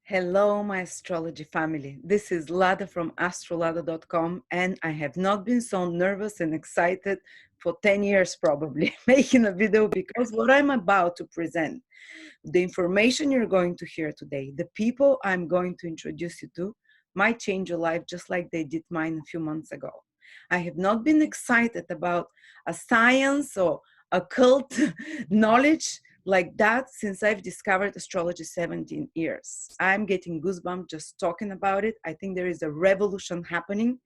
Hello, my astrology family. This is Lada from AstroLada.com, and I have not been so nervous and excited for 10 years probably making a video because what I'm about to present, the information you're going to hear today, the people I'm going to introduce you to might change your life just like they did mine a few months ago. I have not been excited about a science or occult knowledge like that since I've discovered astrology 17 years. I'm getting goosebumps just talking about it. I think there is a revolution happening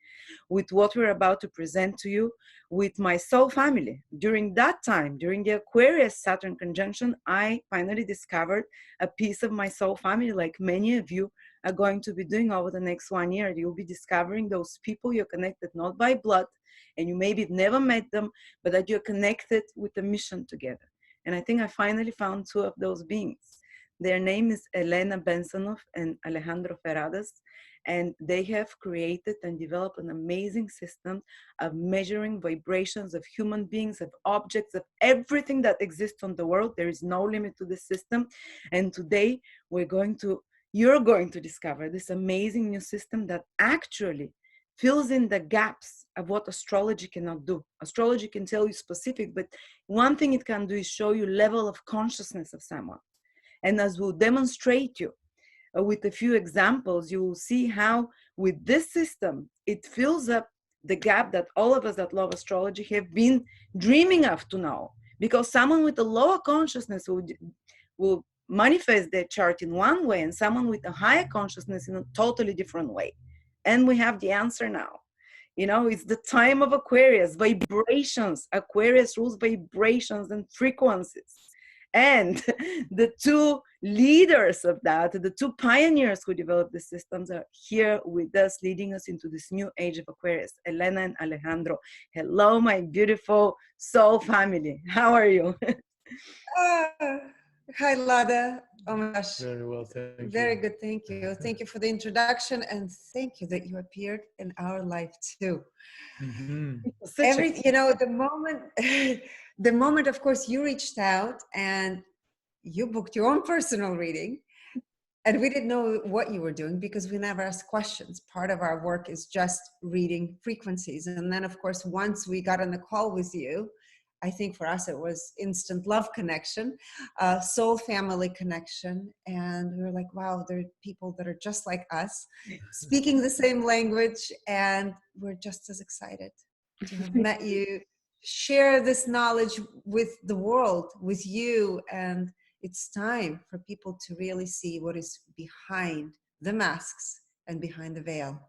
with what we're about to present to you with my soul family. During that time, during the Aquarius Saturn conjunction, I finally discovered a piece of my soul family, like many of you are going to be doing over the next 1 year. You'll be discovering those people you're connected not by blood, and you maybe never met them, but that you're connected with a mission together. And I think I finally found two of those beings. Their name is Elena Bensonoff and Alejandro Ferradas, and they have created and developed an amazing system of measuring vibrations of human beings, of objects, of everything that exists on the world. There is no limit to this system. And today you're going to discover this amazing new system that actually fills in the gaps of what astrology cannot do. Astrology can tell you specific, but one thing it can do is show you level of consciousness of someone. And as we'll demonstrate you with a few examples, you will see how with this system, it fills up the gap that all of us that love astrology have been dreaming of to know. Because someone with a lower consciousness will manifest their chart in one way, and someone with a higher consciousness in a totally different way. And we have the answer now. You know, it's the time of Aquarius, vibrations. Aquarius rules vibrations and frequencies. And the two leaders of that, the two pioneers who developed the systems are here with us, leading us into this new age of Aquarius, Elena and Alejandro. Hello, my beautiful soul family. How are you? Hi, Lada. Oh my gosh. Very well, thank you. Very good, thank you. Thank you for the introduction, and thank you that you appeared in our life too. The moment, of course, you reached out and you booked your own personal reading, and we didn't know what you were doing because we never asked questions. Part of our work is just reading frequencies. And then, of course, once we got on the call with you, I think for us it was instant love connection, soul family connection. And we were like, wow, there are people that are just like us, speaking the same language, and we're just as excited to have met you, share this knowledge with the world, with you. And it's time for people to really see what is behind the masks and behind the veil.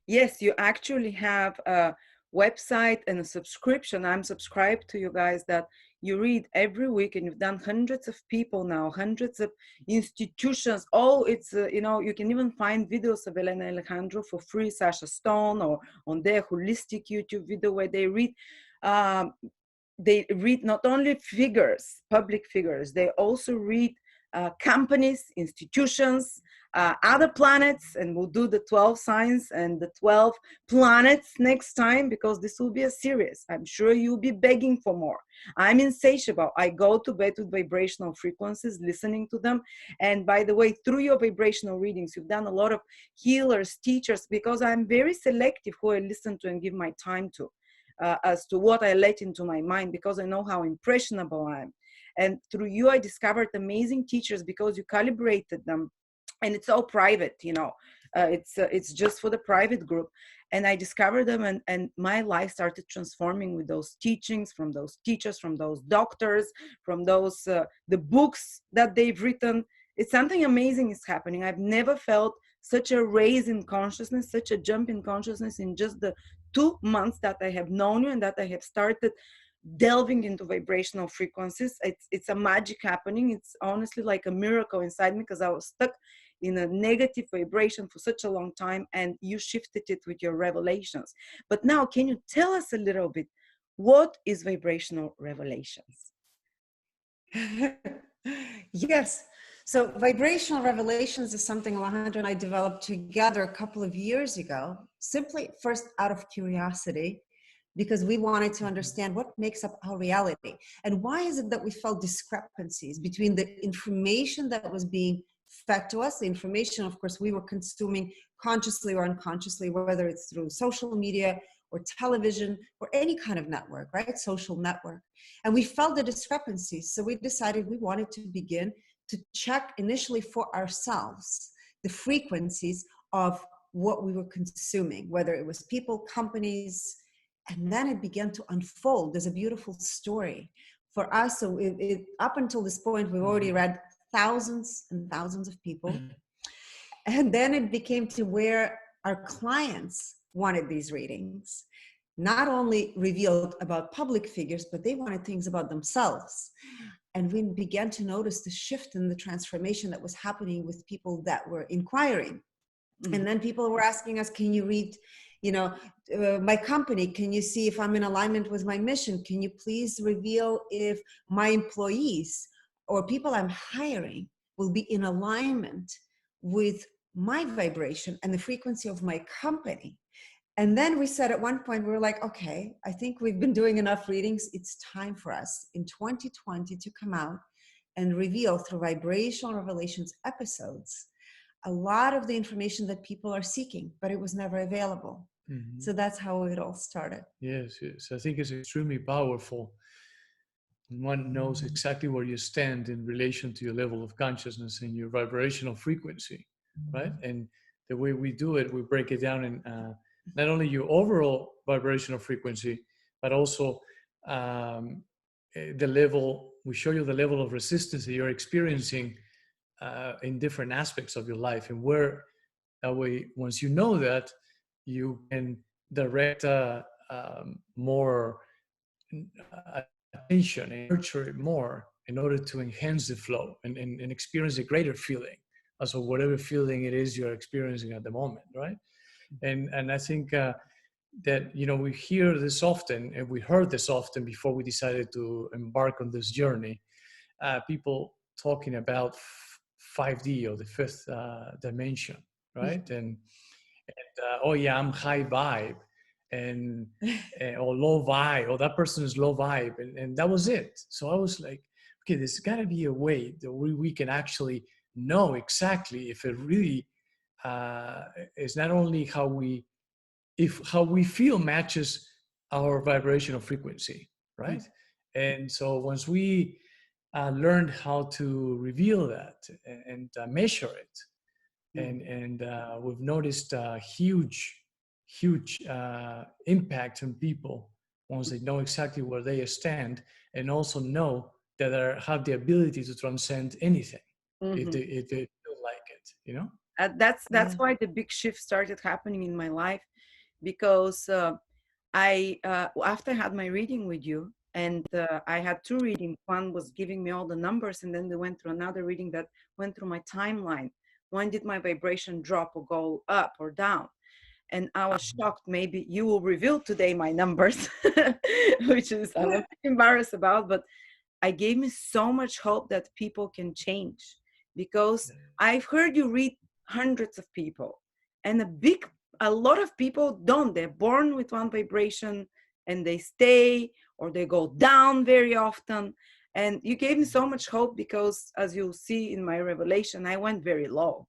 Yes, you actually have a website and a subscription. I'm subscribed to you guys that you read every week, and you've done hundreds of people now, hundreds of institutions. Oh, it's, you can even find videos of Elena and Alejandro for free, Sasha Stone, or on their holistic YouTube video where they read not only figures, public figures, they also read companies, institutions, other planets, and we'll do the 12 signs and the 12 planets next time, because this will be a series. I'm sure you'll be begging for more. I'm insatiable. I go to bed with vibrational frequencies, listening to them. And by the way, through your vibrational readings, you've done a lot of healers, teachers, because I'm very selective who I listen to and give my time to. As to what I let into my mind, because I know how impressionable I am. And through you, I discovered amazing teachers because you calibrated them. And it's all private, it's just for the private group. And I discovered them, and my life started transforming with those teachings, from those teachers, from those doctors, from those, the books that they've written. It's something amazing is happening. I've never felt such a raise in consciousness, such a jump in consciousness in just the 2 months that I have known you and that I have started delving into vibrational frequencies. It's a magic happening. It's honestly like a miracle inside me, because I was stuck in a negative vibration for such a long time, and you shifted it with your revelations. But now, can you tell us a little bit, what is vibrational revelations? Yes. So vibrational revelations is something Alejandro and I developed together a couple of years ago, simply first out of curiosity, because we wanted to understand what makes up our reality, and why is it that we felt discrepancies between the information that was being fed to us. The information, of course, we were consuming consciously or unconsciously, whether it's through social media or television or any kind of network, right? Social network. And we felt the discrepancies. So we decided we wanted to begin to check initially for ourselves the frequencies of what we were consuming, whether it was people, companies, and then it began to unfold. There's a beautiful story for us. So up until this point, we've already read thousands and thousands of people. And then it became to where our clients wanted these readings, not only revealed about public figures, but they wanted things about themselves. And we began to notice the shift and the transformation that was happening with people that were inquiring. And then people were asking us, can you read, my company? Can you see if I'm in alignment with my mission? Can you please reveal if my employees or people I'm hiring will be in alignment with my vibration and the frequency of my company? And then we said at one point, we were like, okay, I think we've been doing enough readings. It's time for us in 2020 to come out and reveal through Vibrational Revelations episodes a lot of the information that people are seeking, but it was never available. So that's how it all started. Yes. I think it's extremely powerful. One knows exactly where you stand in relation to your level of consciousness and your vibrational frequency, right? And the way we do it, we break it down in not only your overall vibrational frequency, but also the level, we show you the level of resistance that you're experiencing in different aspects of your life, and where that way, once you know that, you can direct more attention and nurture it more in order to enhance the flow and experience a greater feeling as of whatever feeling it is you're experiencing at the moment, right? And I think that, we hear this often, and we heard this often before we decided to embark on this journey, people talking about 5D or the fifth dimension, right? And oh yeah, I'm high vibe, and or low vibe, or that person is low vibe, and that was it. So I was like, okay, there's got to be a way that we can actually know exactly if it really is not only how we feel matches our vibrational frequency, right? And so once we learned how to reveal that and measure it, and we've noticed a huge impact on people once they know exactly where they stand, and also know that they have the ability to transcend anything if they feel like it. That's why the big shift started happening in my life, because I after I had my reading with you, and I had two readings. One was giving me all the numbers, and then they went through another reading that went through my timeline. When did my vibration drop or go up or down? And I was shocked. Maybe you will reveal today my numbers, which is I'm a bit embarrassed about, but I gave me so much hope that people can change, because I've heard you read hundreds of people, and a lot of people don't. They're born with one vibration and they stay, or they go down very often. And you gave me so much hope, because as you'll see in my revelation, I went very low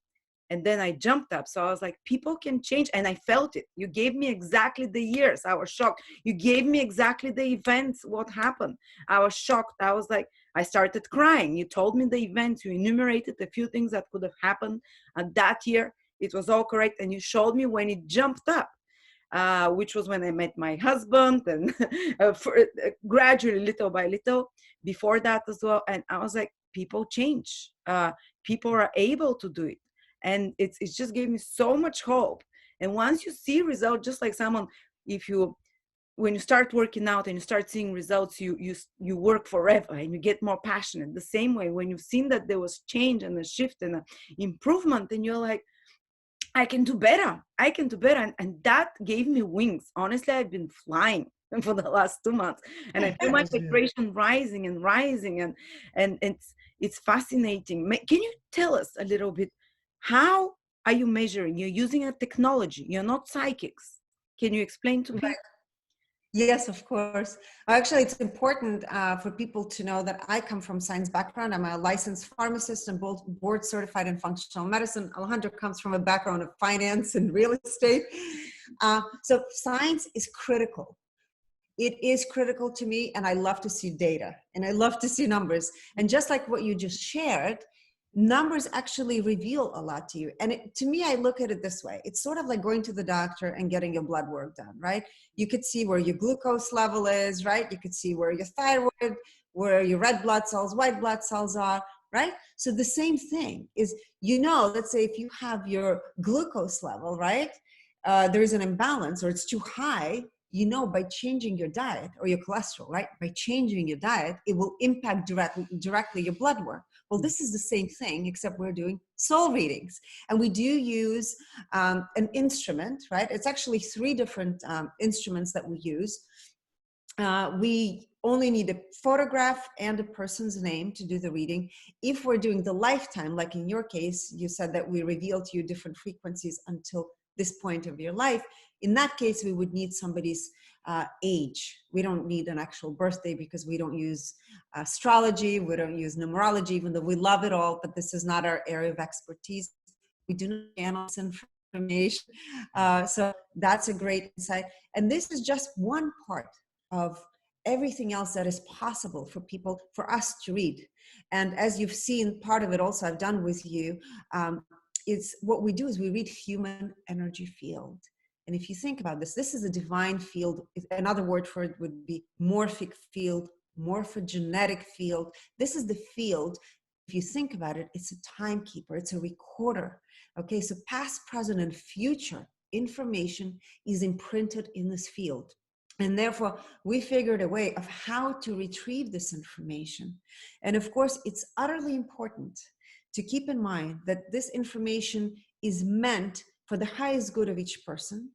and then I jumped up. So I was like, people can change. And I felt it. You gave me exactly the years. I was shocked. You gave me exactly the events, what happened. I was shocked. I was like, I started crying. You told me the events. You enumerated a few things that could have happened that year. It was all correct. And you showed me when it jumped up, which was when I met my husband, and gradually, little by little, before that as well. And I was like, people change. People are able to do it. And it just gave me so much hope. And once you see results, just like someone, when you start working out and you start seeing results, you work forever and you get more passionate. The same way, when you've seen that there was change and a shift and an improvement, and you're like, I can do better. And that gave me wings. Honestly, I've been flying for the last 2 months, and I feel my vibration rising and rising, and it's fascinating. Can you tell us a little bit, how are you measuring? You're using a technology. You're not psychics. Can you explain to me? Yes, of course. Actually, it's important for people to know that I come from science background. I'm a licensed pharmacist and both board certified in functional medicine. Alejandro comes from a background of finance and real estate. So science is critical. It is critical to me, and I love to see data and I love to see numbers. And just like what you just shared, numbers actually reveal a lot to you. And to me, I look at it this way. It's sort of like going to the doctor and getting your blood work done, right? You could see where your glucose level is, right? You could see where your thyroid, where your red blood cells, white blood cells are, right? So the same thing is, let's say if you have your glucose level, right? There's an imbalance or it's too high, by changing your diet or your cholesterol, right? By changing your diet, it will impact directly your blood work. Well, this is the same thing, except we're doing soul readings. And we do use an instrument, right? It's actually 3 different instruments that we use. We only need a photograph and a person's name to do the reading. If we're doing the lifetime, like in your case, you said that we reveal to you different frequencies until this point of your life. In that case, we would need somebody's age. We don't need an actual birthday because we don't use astrology. We don't use numerology, even though we love it all, but this is not our area of expertise. We do not channel this information. So that's a great insight. And this is just one part of everything else that is possible for people, for us to read. And as you've seen, part of it also I've done with you, it's what we do is we read human energy field. And if you think about this, this is a divine field. Another word for it would be morphic field, morphogenetic field. This is the field. If you think about it, it's a timekeeper, it's a recorder. Okay, so past, present, and future information is imprinted in this field. And therefore, we figured a way of how to retrieve this information. And of course, it's utterly important to keep in mind that this information is meant for the highest good of each person.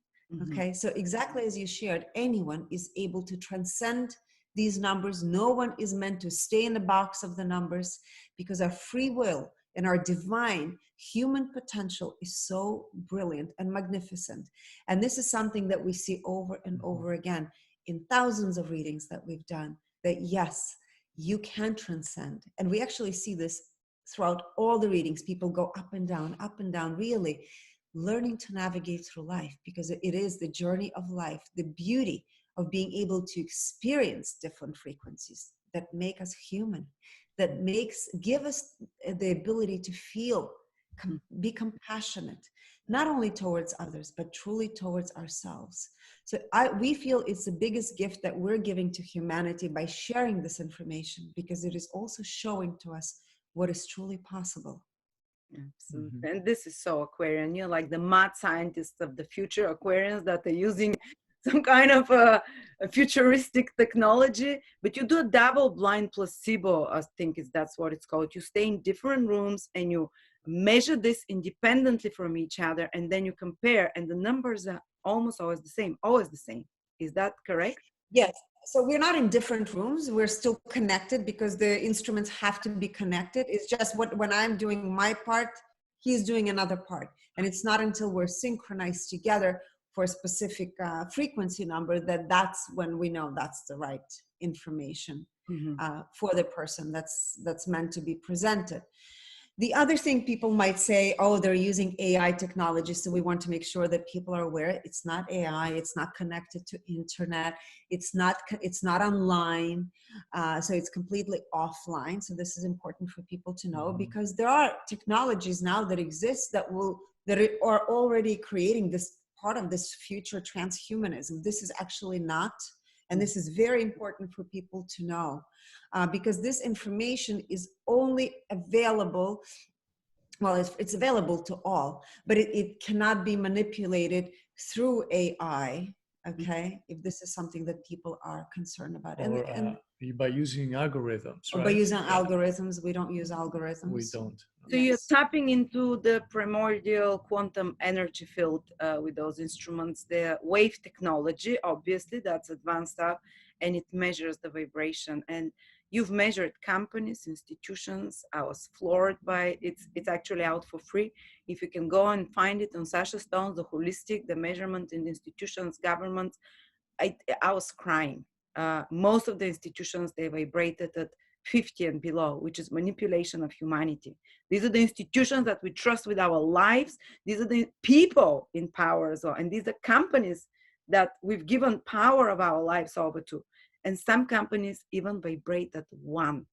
Okay, so exactly as you shared, anyone is able to transcend these numbers. No one is meant to stay in the box of the numbers, because our free will and our divine human potential is so brilliant and magnificent. And this is something that we see over and over again in thousands of readings that we've done, that yes, you can transcend. And we actually see this throughout all the readings. People go up and down, really learning to navigate through life, because it is the journey of life, the beauty of being able to experience different frequencies that make us human, that give us the ability to feel, be compassionate, not only towards others, but truly towards ourselves. So we feel it's the biggest gift that we're giving to humanity by sharing this information, because it is also showing to us what is truly possible. Absolutely. And this is so Aquarian. You're like the mad scientists of the future, Aquarians, that are using some kind of a futuristic technology, but you do a double blind placebo, I think that's what it's called. You stay in different rooms and you measure this independently from each other, and then you compare, and the numbers are almost always the same, Is that correct? Yes. So we're not in different rooms. We're still connected because the instruments have to be connected. It's just when I'm doing my part, he's doing another part. And it's not until we're synchronized together for a specific frequency number that's when we know that's the right information for the person that's meant to be presented. The other thing people might say, oh, they're using AI technology, so we want to make sure that people are aware. It's not AI. It's not connected to internet. It's not online. So it's completely offline. So this is important for people to know, because there are technologies now that exist that are already creating this part of this future transhumanism. This is actually not. And this is very important for people to know, because this information is only available, well, it's available to all, but it cannot be manipulated through AI, okay? If this is something that people are concerned about. And by using algorithms, right? By using algorithms. We don't use algorithms. We don't. So you're tapping into the primordial quantum energy field with those instruments, the wave technology, obviously, that's advanced stuff, and it measures the vibration. And you've measured companies, institutions. I was floored by it. It's actually out for free. If you can go and find it on Sasha Stone's, the holistic, the measurement in institutions, governments, I was crying. Most of the institutions, they vibrated at 50 and below, which is manipulation of humanity. These are the institutions that we trust with our lives. These are the people in power as well. And these are companies that we've given power of our lives over to. And some companies even vibrate at 1,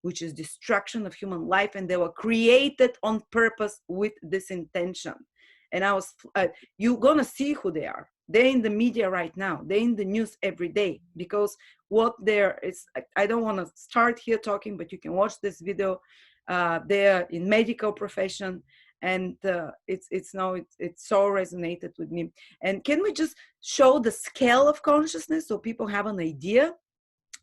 which is destruction of human life. And they were created on purpose with this intention. And you're going to see who they are. They're in the media right now. They're in the news every day, because what there is, I don't want to start here talking, but you can watch this video. They're in medical profession, and it's so resonated with me. And can we just show the scale of consciousness so people have an idea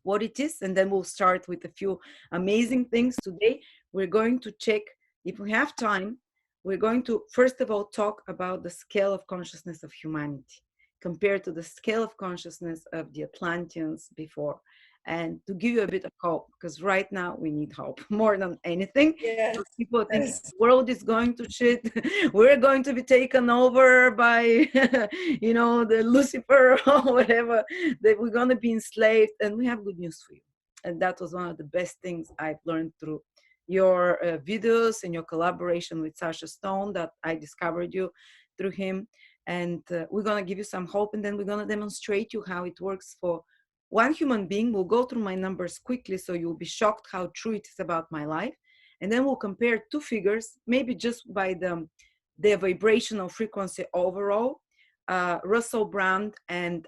what it is? And then we'll start with a few amazing things today. We're going to check, if we have time, we're going to first of all talk about the scale of consciousness of humanity compared to the scale of consciousness of the Atlanteans before, and to give you a bit of hope, because right now we need hope more than anything. Yes. People think the world is going to shit. We're going to be taken over by, the Lucifer or whatever, that we're going to be enslaved. And we have good news for you. And that was one of the best things I've learned through your videos and your collaboration with Sasha Stone, that I discovered you through him. And we're going to give you some hope, and then we're going to demonstrate you how it works for one human being. We'll go through my numbers quickly, so you'll be shocked how true it is about my life. And then we'll compare 2 figures, maybe just by their vibrational frequency overall, Russell Brand and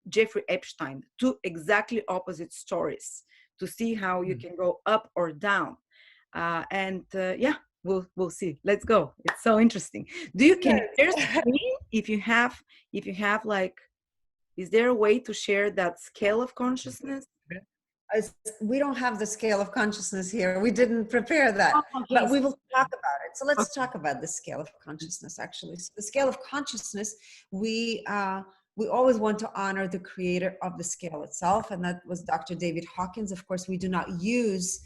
Jeffrey Epstein, 2 exactly opposite stories, to see how you can go up or down. Yeah, we'll see. Let's go. It's so interesting. Can you share screen if you have like, is there a way to share that scale of consciousness? We don't have the scale of consciousness here. We didn't prepare that, but we will talk about it. So let's talk about the scale of consciousness, actually. So the scale of consciousness, we always want to honor the creator of the scale itself, and that was Dr. David Hawkins. Of course, we do not use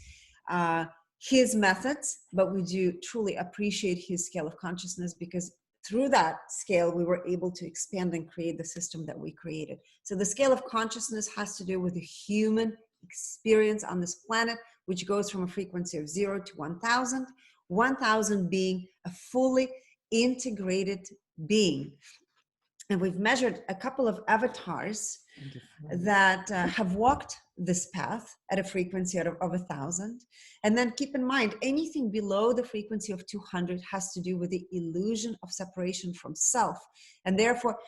his methods, but we do truly appreciate his scale of consciousness, because through that scale, we were able to expand and create the system that we created. So the scale of consciousness has to do with the human experience on this planet, which goes from a frequency of 0 to 1,000, 1,000 being a fully integrated being. And we've measured a couple of avatars that have walked this path at a frequency of 1,000. And then keep in mind, anything below the frequency of 200 has to do with the illusion of separation from self. And therefore,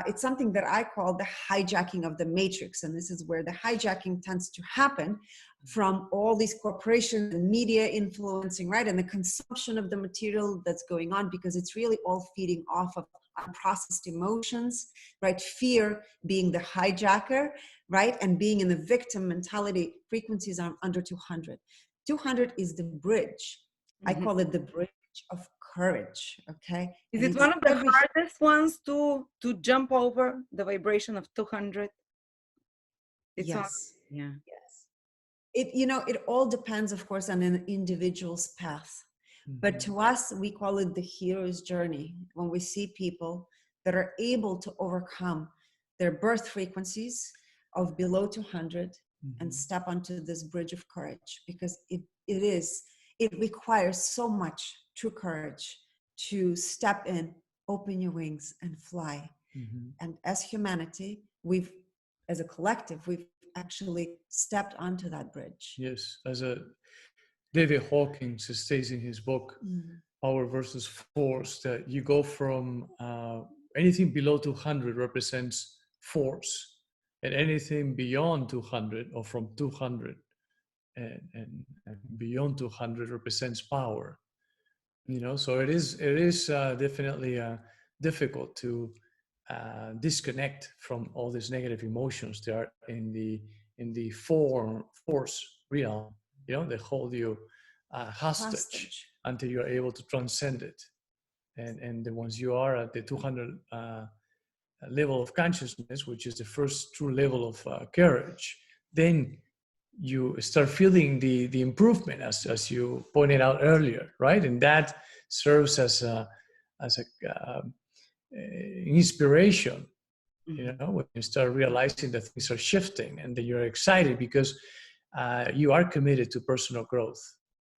it's something that I call the hijacking of the matrix. And this is where the hijacking tends to happen from all these corporations and media influencing, right? And the consumption of the material that's going on, because it's really all feeding off of unprocessed emotions, right? Fear being the hijacker, right? And being in the victim mentality. Frequencies are under 200. 200 is the bridge. I call it the bridge of courage, okay? Is it one of the hardest ones to jump over, the vibration of 200? Yes. Yeah. Yes. It all depends, of course, on an individual's path. But to us, we call it the hero's journey. When we see people that are able to overcome their birth frequencies of below 200 and step onto this bridge of courage, because it requires so much true courage to step in, open your wings and fly. And as humanity, as a collective, we've actually stepped onto that bridge. Yes, as David Hawkins states in his book, Power versus Force, that you go from anything below 200 represents force, and anything beyond 200 or from 200 and beyond 200 represents power. So it is definitely difficult to disconnect from all these negative emotions that are in the force realm. They hold you hostage until you're able to transcend it. And then once you are at the 200 level of consciousness, which is the first true level of courage, then you start feeling the improvement, as you pointed out earlier, right? And that serves as an inspiration You know, when you start realizing that things are shifting and that you're excited because you are committed to personal growth,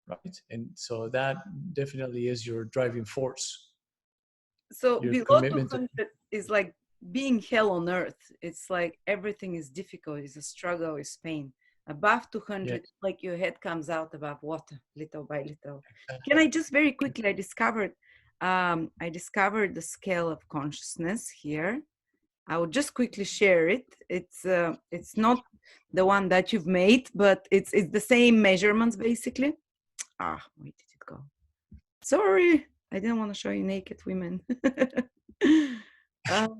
right? And so that definitely is your driving force. So Your below commitment to 200 is like being hell on earth. It's like everything is difficult, it's a struggle, it's pain. Above 200, yes. like your head comes out above water, little by little. Can I just very quickly, I discovered the scale of consciousness here. I will just quickly share it. It's not the one that you've made, but it's the same measurements basically. Ah, where did it go? Sorry, I didn't want to show you naked women.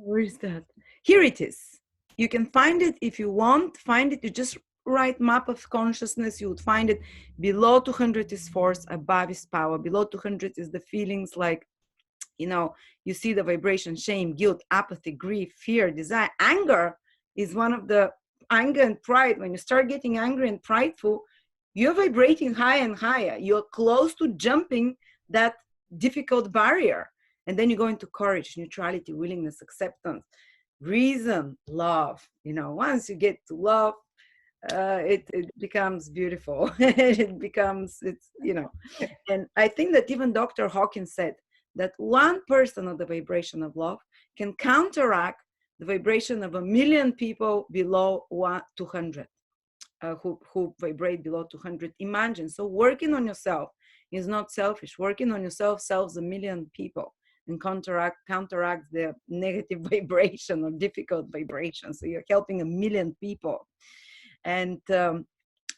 Where is that? Here it is. You can find it if you want. Find it. You just write map of consciousness. You would find it. Below 200 is force. Above is power. Below 200 is the feelings like, you know, you see the vibration, shame, guilt, apathy, grief, fear, desire. Anger is one of the, anger and pride. When you start getting angry and prideful, you're vibrating higher and higher. You're close to jumping that difficult barrier. And then you go into courage, neutrality, willingness, acceptance, reason, love. You know, once you get to love, it becomes beautiful. It's, you know, and I think that even Dr. Hawkins said that 1% of the vibration of love can counteract the vibration of 1,000,000 people below 200. Who vibrate below 200. Imagine, so working on yourself is not selfish. Working on yourself sells 1,000,000 people and counteracts the negative vibration or difficult vibration. So you're helping 1,000,000 people. And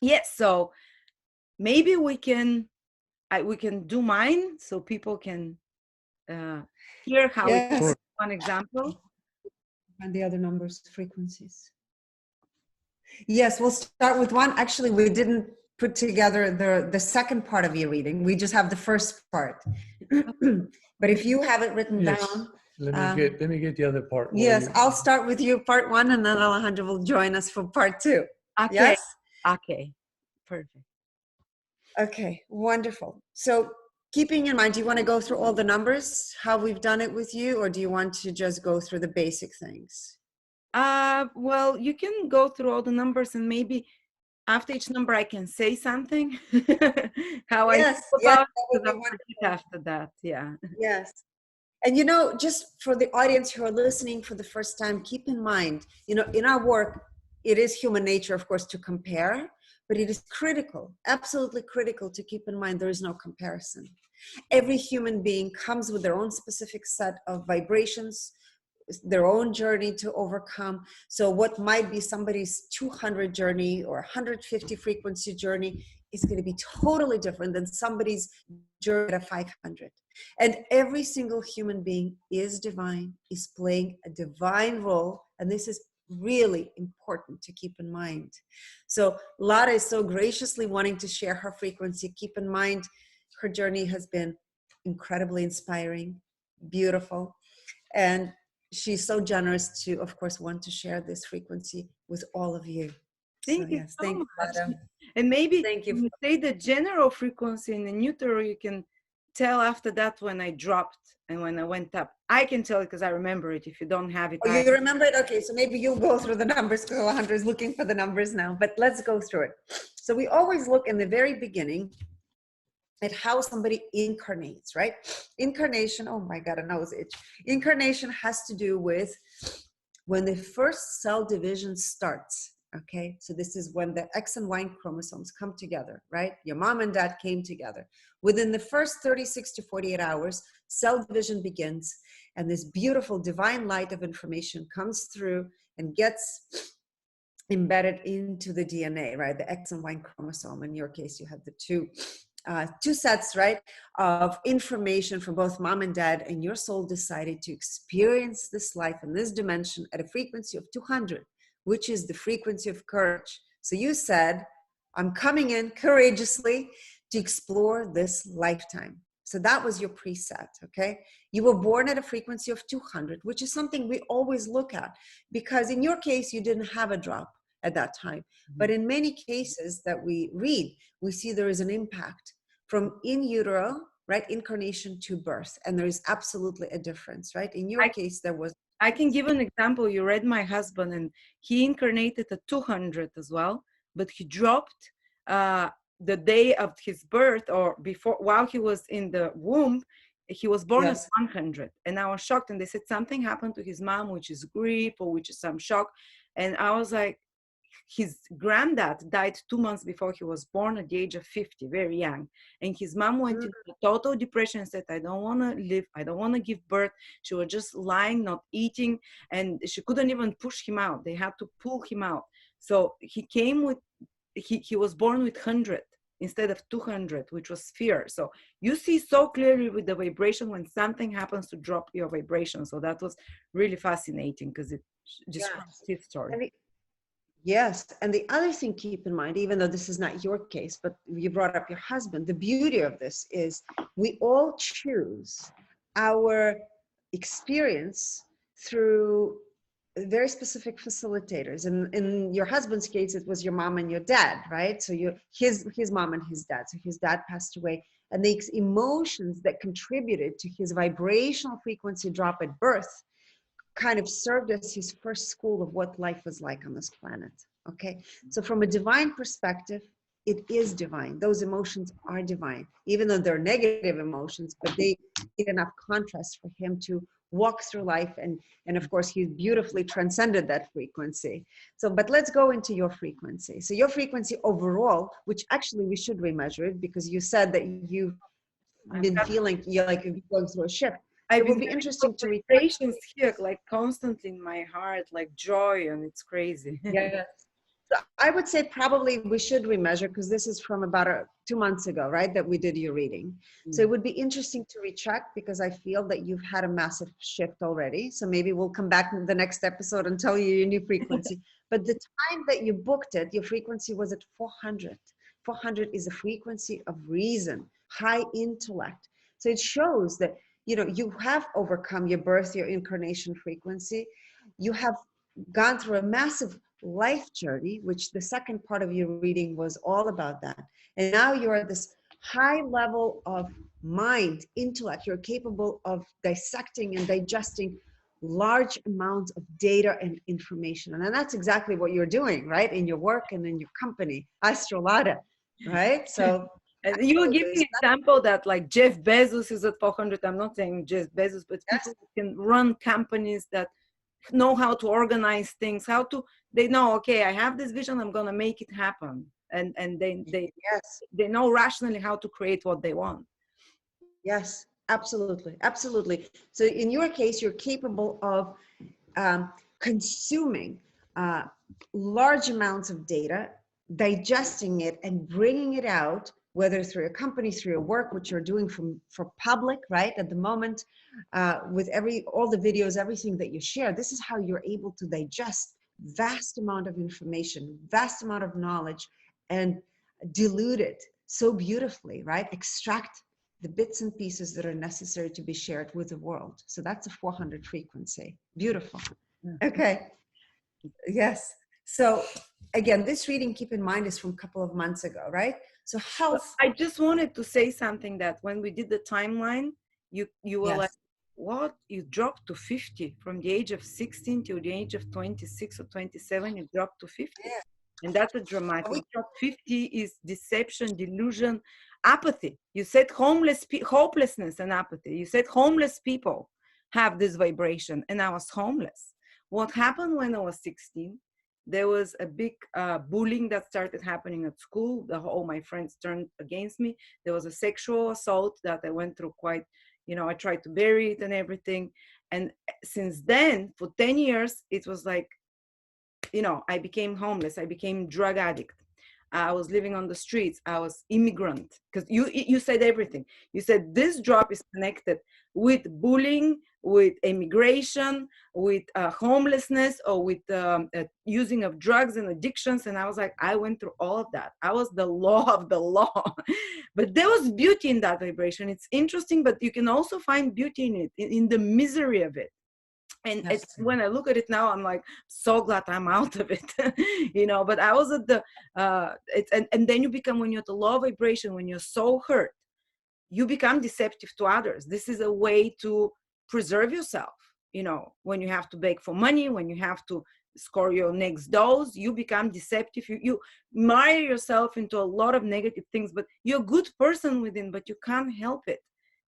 yes, so maybe we can do mine so people can hear how Yes. it's one example. And the other numbers, frequencies. Yes, we'll start with one. Actually, we didn't put together the second part of your reading. We just have the first part. But if you have it written down. Let me get the other part. Yes, I'll start with you, part one, and then Alejandro will join us for part two. Okay. Yes? Okay. Perfect. Okay, wonderful. So keeping in mind, do you want to go through all the numbers, how we've done it with you, or do you want to just go through the basic things? Well, you can go through all the numbers and maybe after each number I can say something. How Yes, I feel yes, about that would it, be I'll repeat wonderful. after that. Yeah. Yes. And you know, just for the audience who are listening for the first time, keep in mind, you know, in our work, it is human nature, of course, to compare, but it is critical, absolutely critical to keep in mind there is no comparison. Every human being comes with their own specific set of vibrations, their own journey to overcome. So what might be somebody's 200 journey or 150 frequency journey is going to be totally different than somebody's journey at 500. And every single human being is divine, is playing a divine role. And this is really important to keep in mind. So Lada is so graciously wanting to share her frequency. Keep in mind, her journey has been incredibly inspiring, beautiful. And she's so generous to, of course, want to share this frequency with all of you. Thank you yes, so thank you, much. Madam. And maybe Thank when you. you say the general frequency and the neutral, you can tell after that when I dropped and when I went up. I can tell it because I remember it. If you don't have it, Oh, you remember it? Okay, so maybe you'll go through the numbers because Alejandro is looking for the numbers now, but let's go through it. So we always look in the very beginning at how somebody incarnates, right? Incarnation, oh my God, a nose itch. Incarnation has to do with when the first cell division starts, okay? So this is when the X and Y chromosomes come together, right? Your mom and dad came together. Within the first 36 to 48 hours, cell division begins, and this beautiful divine light of information comes through and gets embedded into the DNA, right? The X and Y chromosome. In your case, you have the two sets, right, of information from both mom and dad, and your soul decided to experience this life in this dimension at a frequency of 200, which is the frequency of courage. So you said, I'm coming in courageously to explore this lifetime. So that was your preset, okay? You were born at a frequency of 200, which is something we always look at, because in your case, you didn't have a drop at that time. But in many cases that we read, we see there is an impact from in utero, right, incarnation to birth. And there is absolutely a difference, right? In your case, there was. I can give an example. You read my husband, and he incarnated a 200 as well, but he dropped the day of his birth, or before, while he was in the womb. He was born at Yes. 100, and I was shocked. And they said something happened to his mom, which is grief or which is some shock. And I was like, his granddad died 2 months before he was born at the age of 50, very young. And his mom went into total depression and said, I don't want to live. I don't want to give birth. She was just lying, not eating. And she couldn't even push him out. They had to pull him out. So he came with, he was born with 100 instead of 200, which was fear. So you see so clearly with the vibration when something happens to drop your vibration. So that was really fascinating because it describes his story. Yes. And the other thing, keep in mind, even though this is not your case, but you brought up your husband, the beauty of this is we all choose our experience through very specific facilitators. And in your husband's case, it was your mom and your dad, right? So his mom and his dad. So his dad passed away, and the emotions that contributed to his vibrational frequency drop at birth kind of served as his first school of what life was like on this planet. Okay. So from a divine perspective, it is divine. Those emotions are divine, even though they're negative emotions, but they get enough contrast for him to walk through life. And of course, he beautifully transcended that frequency. So, but let's go into your frequency. So your frequency overall, which actually we should remeasure it because you said that you've been feeling you're like you're going through a shift. It will be interesting to read patience here, like constantly in my heart, like joy, and it's crazy. Yes. So I would say probably we should remeasure because this is from about 2 months ago, right? That we did your reading. So it would be interesting to recheck because I feel that you've had a massive shift already. So maybe we'll come back in the next episode and tell you your new frequency. But the time that you booked it, your frequency was at 400. 400 is a frequency of reason, high intellect. So it shows that you have overcome your birth, your incarnation frequency. You have gone through a massive life journey, which the second part of your reading was all about that. And now you're at this high level of mind, intellect. You're capable of dissecting and digesting large amounts of data and information. And that's exactly what you're doing, right? In your work and in your company, AstroLada, right? So and you were giving an example that like Jeff Bezos is at 400. I'm not saying Jeff Bezos, but people who can run companies that know how to organize things, they know, okay, I have this vision, I'm going to make it happen. And they know rationally how to create what they want. Yes, absolutely. Absolutely. So in your case, you're capable of consuming large amounts of data, digesting it and bringing it out, whether through a company, through your work, which you're doing for public, right? At the moment, with all the videos, everything that you share, this is how you're able to digest vast amount of information, vast amount of knowledge, and dilute it so beautifully, right? Extract the bits and pieces that are necessary to be shared with the world. So that's a 400 frequency. Beautiful. Okay. Yes. So again, this reading, keep in mind, is from a couple of months ago, right? So health. I just wanted to say something that when we did the timeline, you were like, what? You dropped to 50 from the age of 16 to the age of 26 or 27, you dropped to 50. Yeah. And that's a dramatic drop. 50 is deception, delusion, apathy. You said hopelessness and apathy. You said homeless people have this vibration, and I was homeless. What happened when I was 16? There was a big bullying that started happening at school. All my friends turned against me. There was a sexual assault that I went through quite, I tried to bury it and everything. And since then, for 10 years, it was like, I became homeless. I became drug addict. I was living on the streets. I was immigrant. Because you said everything. You said this drop is connected with bullying, with immigration, with homelessness, or with using of drugs and addictions. And I was like, I went through all of that. I was the law of the law. But there was beauty in that vibration. It's interesting, but you can also find beauty in it, in the misery of it. And it's, when I look at it now, I'm like, so glad I'm out of it, but I was at the, and then you become, when you're at the low vibration, when you're so hurt, you become deceptive to others. This is a way to preserve yourself. when you have to beg for money, when you have to score your next dose, you become deceptive. You mire yourself into a lot of negative things, but you're a good person within, but you can't help it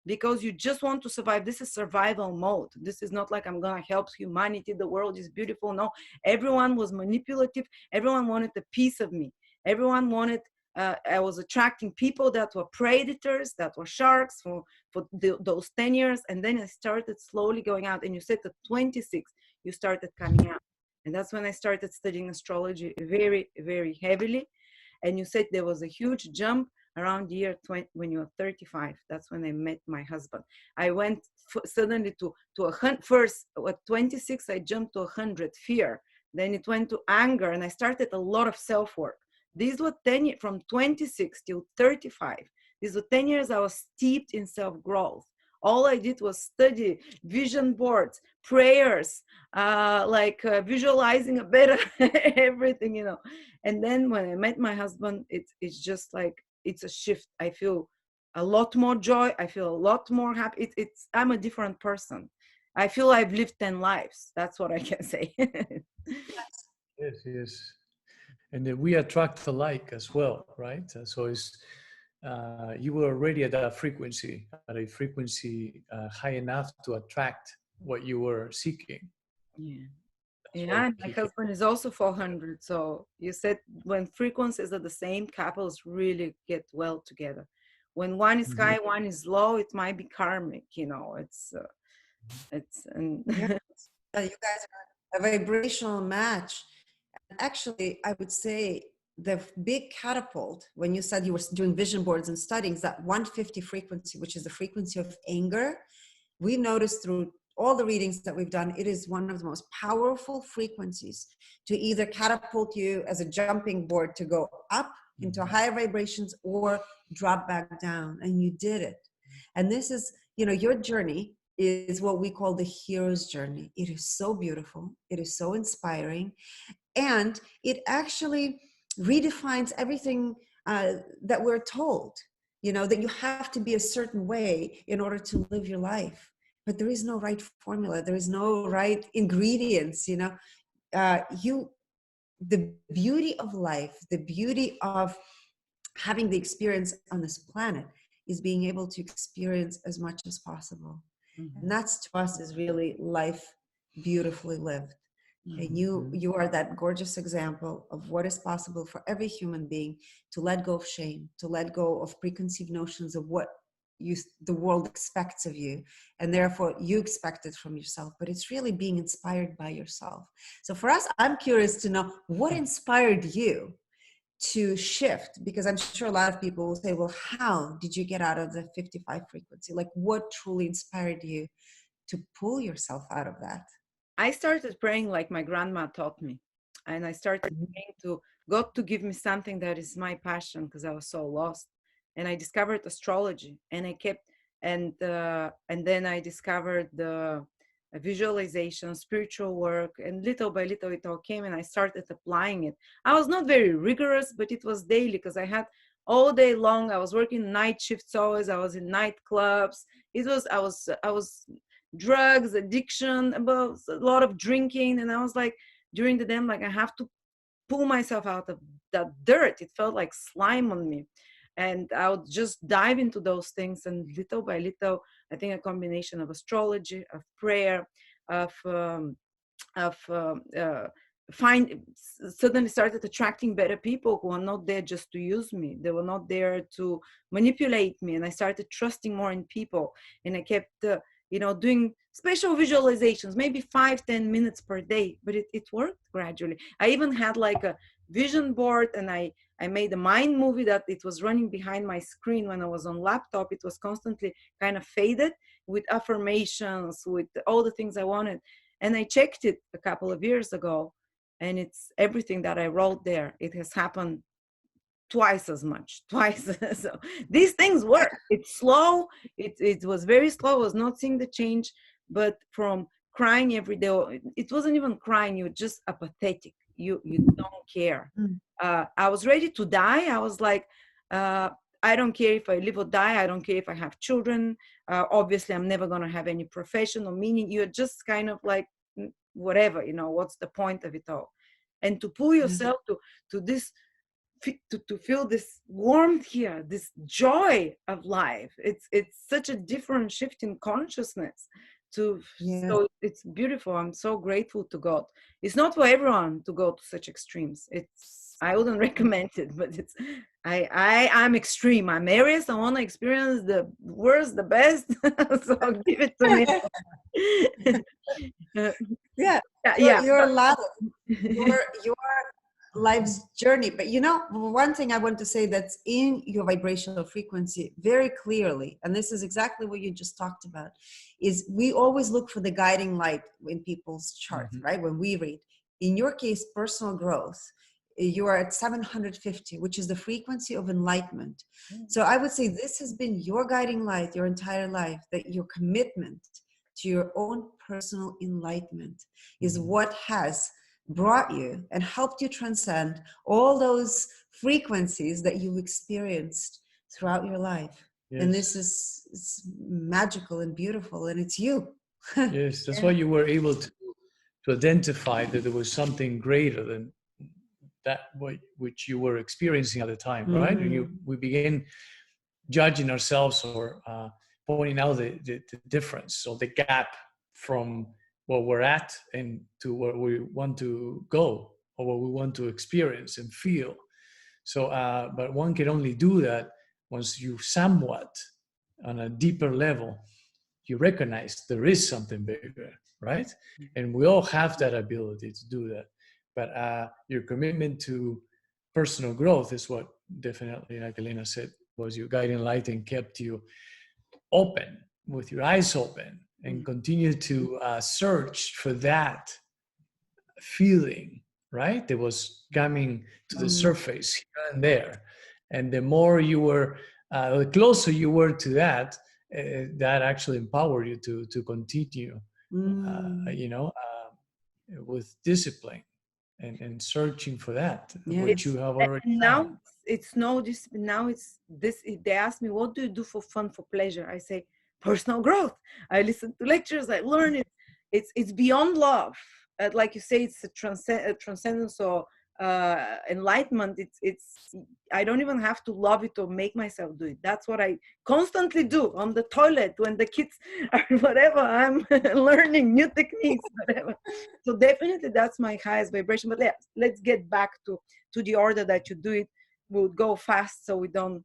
because you just want to survive. This is survival mode. This is not like I'm gonna help humanity, the world is beautiful. No, everyone was manipulative. Everyone wanted a piece of me. Everyone wanted, I was attracting people that were predators, that were sharks for those 10 years. And then I started slowly going out. And you said at 26, you started coming out. And that's when I started studying astrology very, very heavily. And you said there was a huge jump around the year 20, when you were 35. That's when I met my husband. I went suddenly to 100. First, at 26, I jumped to 100, fear. Then it went to anger, and I started a lot of self-work. These were 10 years, from 26 till 35. These were 10 years I was steeped in self-growth. All I did was study, vision boards, prayers, visualizing a better everything, And then when I met my husband, it's just like, it's a shift. I feel a lot more joy. I feel a lot more happy. I'm a different person. I feel I've lived 10 lives. That's what I can say. Yes, yes. And that we attract alike as well, right? So you were already at that frequency, at a frequency high enough to attract what you were seeking. Yeah. That's Yeah, why and my husband is also 400. So you said when frequencies are the same, couples really get well together. When one is high, one is low, it might be karmic, and Yeah, you guys are a vibrational match. And actually, I would say the big catapult, when you said you were doing vision boards and studying, is that 150 frequency, which is the frequency of anger. We noticed through all the readings that we've done, it is one of the most powerful frequencies to either catapult you as a jumping board to go up into higher vibrations or drop back down. And you did it. And this is, your journey is what we call the hero's journey. It is so beautiful. It is so inspiring. And it actually redefines everything that we're told, that you have to be a certain way in order to live your life. But there is no right formula. There is no right ingredients, the beauty of life, the beauty of having the experience on this planet is being able to experience as much as possible. Mhm. And that's, to us, is really life beautifully lived. And you are that gorgeous example of what is possible for every human being to let go of shame, to let go of preconceived notions of what the world expects of you, and therefore you expect it from yourself. But it's really being inspired by yourself. So for us, I'm curious to know what inspired you to shift, because I'm sure a lot of people will say, well, how did you get out of the 55 frequency? Like, what truly inspired you to pull yourself out of that? I started praying like my grandma taught me. And I started praying to God to give me something that is my passion, because I was so lost. And I discovered astrology, and I kept, and then I discovered the visualization, spiritual work, and little by little it all came, and I started applying it. I was not very rigorous, but it was daily, because I had all day long, I was working night shifts always. I was in nightclubs. I was drugs, addiction, about a lot of drinking. And I was like, during the day, I'm like, I have to pull myself out of that dirt. It felt like slime on me. And I would just dive into those things. And little by little, I think a combination of astrology, of prayer, of of suddenly started attracting better people who are not there just to use me. They were not there to manipulate me. And I started trusting more in people. And I kept doing special visualizations, maybe 5-10 minutes per day, but it worked gradually. I even had like a vision board, and I made a mind movie that it was running behind my screen when I was on laptop. It was constantly kind of faded with affirmations, with all the things I wanted. And I checked it a couple of years ago, and it's everything that I wrote there. It has happened twice as much, twice. So these things work. It's slow. It was very slow. I was not seeing the change, but from crying every day, it wasn't even crying. You're just apathetic. You don't care. I was ready to die. I was like, I don't care if I live or die. I don't care if I have children. Obviously, I'm never going to have any profession or meaning. You're just kind of like whatever, what's the point of it all? And to pull yourself to this, to feel this warmth here, this joy of life. It's such a different shift in consciousness. So it's beautiful. I'm so grateful to God. It's not for everyone to go to such extremes. I wouldn't recommend it, but I'm extreme. I'm Aries. I want to experience the worst, the best. So give it to me. You're Lada. Your life's journey. But one thing I want to say that's in your vibrational frequency very clearly, and this is exactly what you just talked about, is we always look for the guiding light in people's charts, right? When we read. In your case, personal growth, you are at 750, which is the frequency of enlightenment. So I would say this has been your guiding light your entire life, that your commitment to your own personal enlightenment is what has brought you and helped you transcend all those frequencies that you've experienced throughout your life. Yes. And this is magical and beautiful, and it's you. Yes, that's why you were able to identify that there was something greater than that which you were experiencing at the time, right? And we begin judging ourselves or pointing out the difference, or the gap from where we're at and to where we want to go, or what we want to experience and feel. So, but one can only do that once you somewhat, on a deeper level, you recognize there is something bigger, right? And we all have that ability to do that. But your commitment to personal growth is what definitely, like Elena said, was your guiding light and kept you open, with your eyes open, and continue to search for that feeling, right? That was coming to the surface here and there. And the more you were, the closer you were to that, that actually empowered you to continue, with discipline and searching for that, which you have already found. It's no discipline. Now it's this. They ask me, what do you do for fun, for pleasure? I say, personal growth. I listen to lectures. I learn it. It's beyond love. Like you say, it's a transcendence or enlightenment. It's I don't even have to love it or make myself do it. That's what I constantly do on the toilet when the kids are whatever. I'm learning new techniques, whatever. So definitely that's my highest vibration. But let's get back to the order that you do it. We'll go fast so we don't,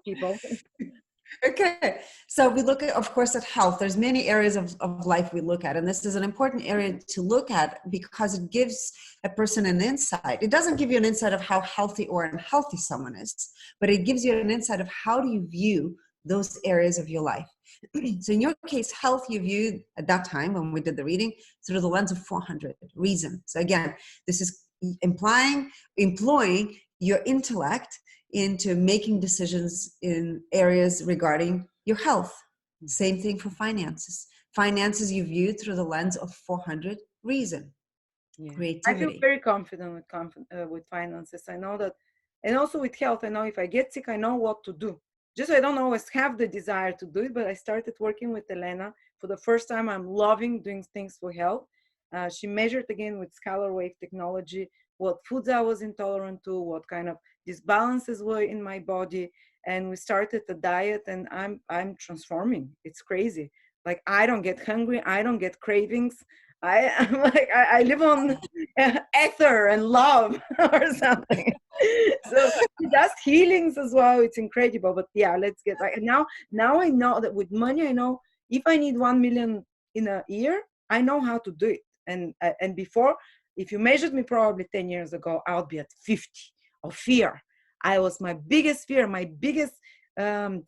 people. Okay, so we look at, of course, at health. There's many areas of life we look at, and this is an important area to look at because it gives a person an insight. It doesn't give you an insight of how healthy or unhealthy someone is, but it gives you an insight of how do you view those areas of your life. So in your case, health you viewed at that time when we did the reading through the lens of 400 reason. So again, this is employing your intellect into making decisions in areas regarding your health. Same thing for finances. Finances you view through the lens of 400 reason. Yeah. Creativity. I feel very confident with finances. I know that, and also with health, I know if I get sick, I know what to do. Just I don't always have the desire to do it, but I started working with Elena. For the first time, I'm loving doing things for health. She measured again with scalar wave technology what foods I was intolerant to, what kind of disbalances were in my body, and we started a diet, and I'm transforming. It's crazy. Like I don't get hungry, I don't get cravings. I live on ether and love or something. So just healings as well. It's incredible. But yeah, let's get back. And now I know that with money, I know if I need 1 million in a year, I know how to do it. And before, if you measured me probably 10 years ago, I would be at 50 of fear. I was my biggest fear, my biggest, I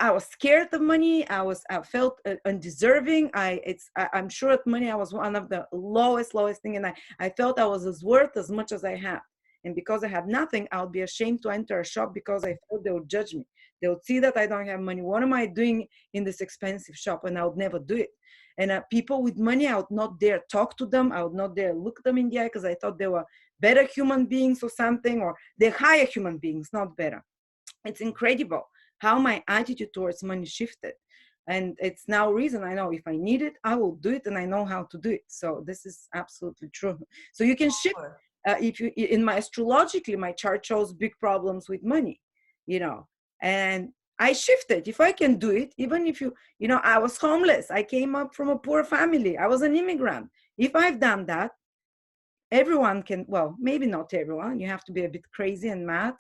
was scared of money. I felt undeserving. I'm sure at money, I was one of the lowest thing. And I felt I was worth as much as I had. And because I had nothing, I would be ashamed to enter a shop because I thought they would judge me. They would see that I don't have money. What am I doing in this expensive shop? And I would never do it. And people with money, I would not dare talk to them. I would not dare look them in the eye because I thought they were better human beings or something, or they're higher human beings, not better. It's incredible how my attitude towards money shifted. And it's now reason I know if I need it, I will do it, and I know how to do it. So this is absolutely true. So you can shift. If you, in my astrologically, my chart shows big problems with money, you know, and I shifted. If I can do it, even if you know, I was homeless. I came up from a poor family. I was an immigrant. If I've done that, everyone can. Well, maybe not everyone. You have to be a bit crazy and mad